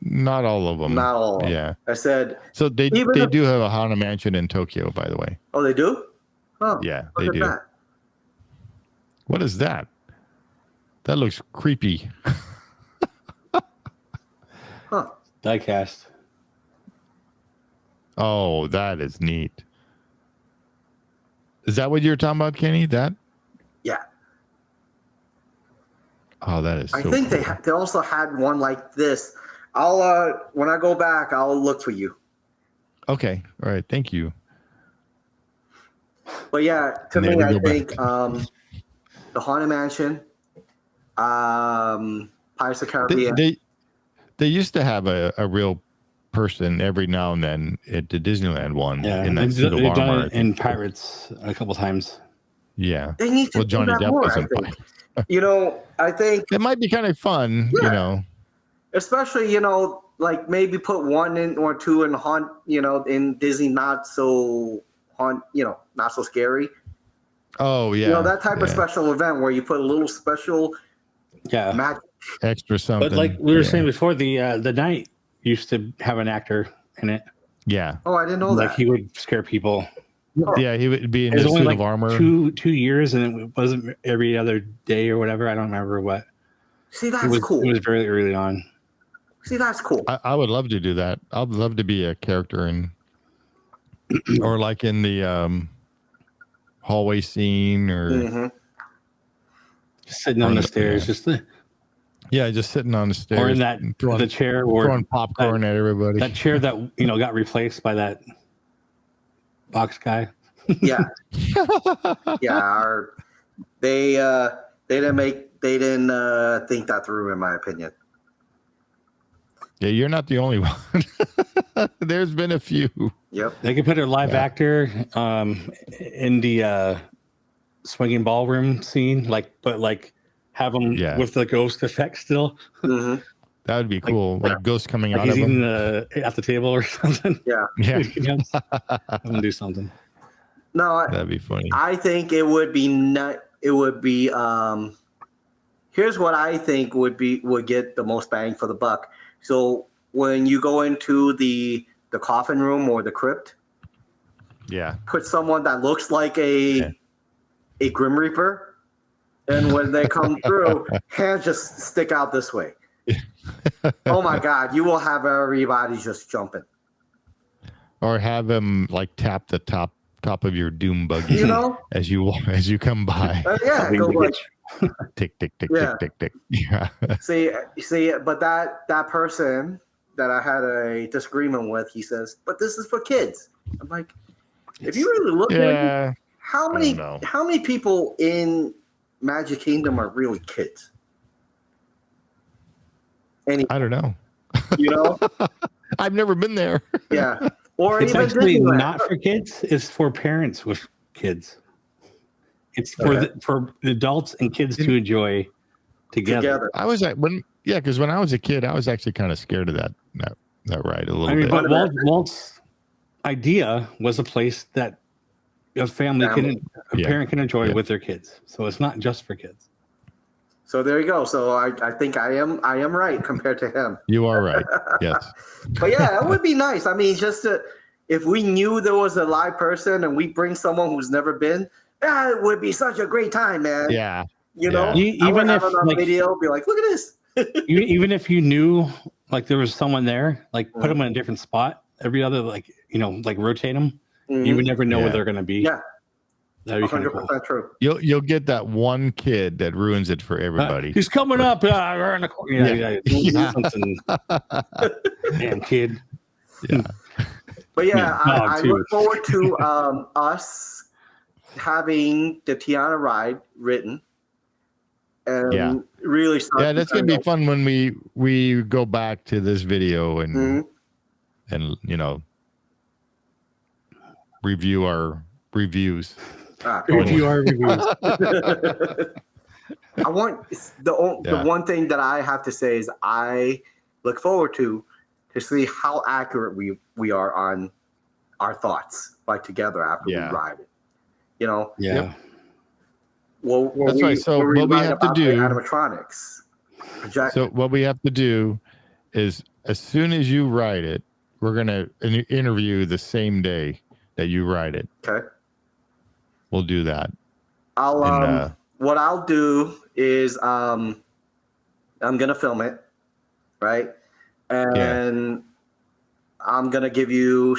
Not all of them. Not all of them. Yeah. I said, so they do have a Haunted Mansion in Tokyo, by the way. Oh, they do? Oh, yeah, they do. That. What is that? That looks creepy. Huh. Diecast. Oh, that is neat. Is that what you're talking about, Kenny? That? Yeah. Oh, that is so I think cool. they also had one like this. I'll when I go back, I'll look for you. Okay. All right. Thank you. But yeah, to And there me, we I go think back. the Haunted Mansion, Pirates of the Caribbean. They used to have a real person every now and then at the Disneyland one in that suit of they've done armor. it in Pirates a couple times. Yeah. They need to do Johnny that Depp more, was I in think. Pirates. I think It might be kind of fun, Yeah. Especially, like maybe put one in or two in haunt, in Disney, not so not so scary. Oh, yeah. That type of special event where you put a little special magic. Extra something. But like we were saying before, the night used to have an actor in it. Yeah. Oh, I didn't know Like that. he would scare people. Yeah, he would be in It was his only suit like of armor. 2 years, and it wasn't every other day or whatever. I don't remember what. See, that's cool. It was very early on. See, that's cool. I would love to do that. I'd love to be a character or like in the hallway scene or Just sitting on the stairs, just just sitting on the stairs or in that the chair or throwing popcorn at everybody. That chair that got replaced by that box guy. Yeah. Yeah. They didn't think that through, in my opinion. Yeah, you're not the only one. There's been a few. Yep. They could put a live actor in the swinging ballroom scene, but have him with the ghost effect still. Mm-hmm. That would be cool. Like ghosts coming out he's of him. At the table or something. Yeah. Yeah. Have him do something. No, that'd be funny. I think it would be here's what I think would get the most bang for the buck. So when you go into the coffin room or the crypt, put someone that looks like a Grim Reaper, and when they come through, hands just stick out this way. Oh my God, you will have everybody just jumping. Or have them like tap the top of your doom buggy as you come by. Go like, tick tick tick tick tick tick. Yeah. See, but that person that I had a disagreement with, he says, "But this is for kids." I'm like, if you really look at it, how many people in Magic Kingdom are really kids? I don't know. I've never been there. Yeah. Or it's even actually Disneyland. not for kids. It's for parents with kids. It's for adults and kids to enjoy together. I was because when I was a kid, I was actually kind of scared of that ride a little bit. But Walt's idea was a place that a parent can enjoy with their kids. So it's not just for kids. So there you go. So I think I am right compared to him. You are right. Yes. But yeah, it would be nice. I mean, if we knew there was a live person and we bring someone who's never been, it would be such a great time, man. Yeah. Even if on video, be like, look at this. Even if you knew like there was someone there, like put them in a different spot every other, like rotate them. Mm-hmm. You would never know where they're going to be. Yeah. That'd be 100% cool. true. You'll get that one kid that ruins it for everybody. He's coming up. We're in the corner. Yeah. Damn kid. Yeah. But yeah, I look forward to us having the Tiana ride written. And really start. Yeah, that's gonna be fun when we go back to this video and review our reviews. Review our reviews. I want the one thing that I have to say is I look forward to see how accurate we are on our thoughts together after we ride it. Yeah. Well, that's right. So what we have to do, animatronics. So what we have to do is, as soon as you ride it, we're gonna interview the same day that you ride it. Okay. We'll do that. What I'll do is I'm gonna film it, right? and I'm gonna give you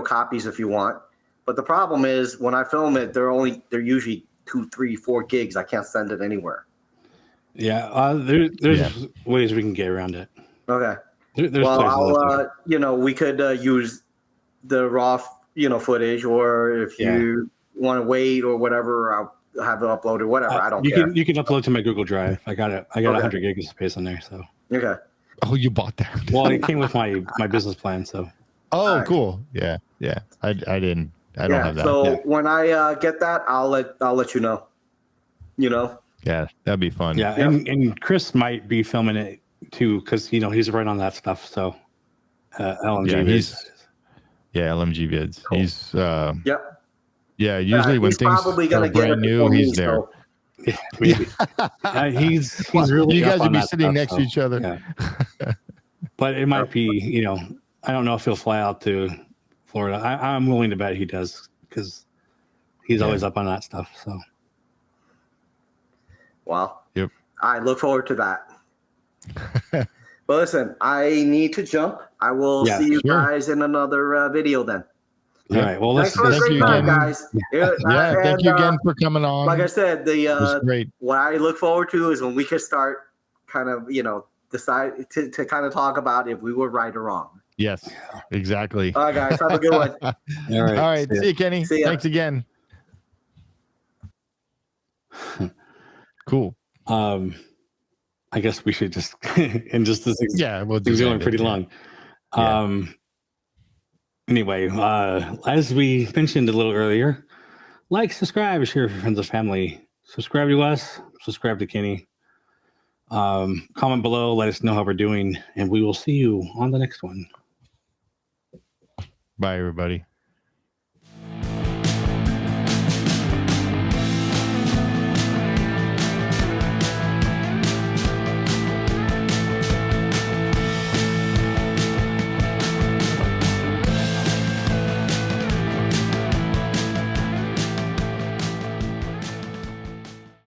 copies if you want. But the problem is when I film it, they're usually 2, 3, 4 gigs. I can't send it anywhere. Yeah, there's ways we can get around it. Okay. There's I'll we could use the raw footage, or if you want to wait or whatever, I'll have it uploaded. Whatever, I don't care. You can upload to my Google Drive. I got 100 gigs of space on there. So okay. Oh, you bought that? Well, it came with my business plan. So. Oh, right. Cool. Yeah. I don't have that. So when I get that, I'll let you know. Yeah, that'd be fun. Yeah, and Chris might be filming it too, because he's right on that stuff. So LMG vids. LMG vids. Cool. He's Yeah, usually when things are brand new, he's there. So. Yeah, maybe. He's really. You guys would be sitting next to each other. Yeah. But it might be, I don't know if he'll fly out to Florida. I'm willing to bet he does, because he's always up on that stuff. So. Well, yep. I look forward to that. But listen, I need to jump. I will see you guys in another video then. All right. Well, thanks for a great time, guys. Thank you again for coming on. Like I said, great. What I look forward to is when we can start kind of, decide to kind of talk about if we were right or wrong. Yes, exactly. All right, guys. Have a good one. All right. See you, Kenny. See ya. Thanks again. Cool. I guess we should just end just this. We'll do going pretty long. Anyway, as we mentioned a little earlier, like, subscribe, share with your friends and family. Subscribe to us. Subscribe to Kenny. Comment below. Let us know how we're doing, and we will see you on the next one. Bye, everybody.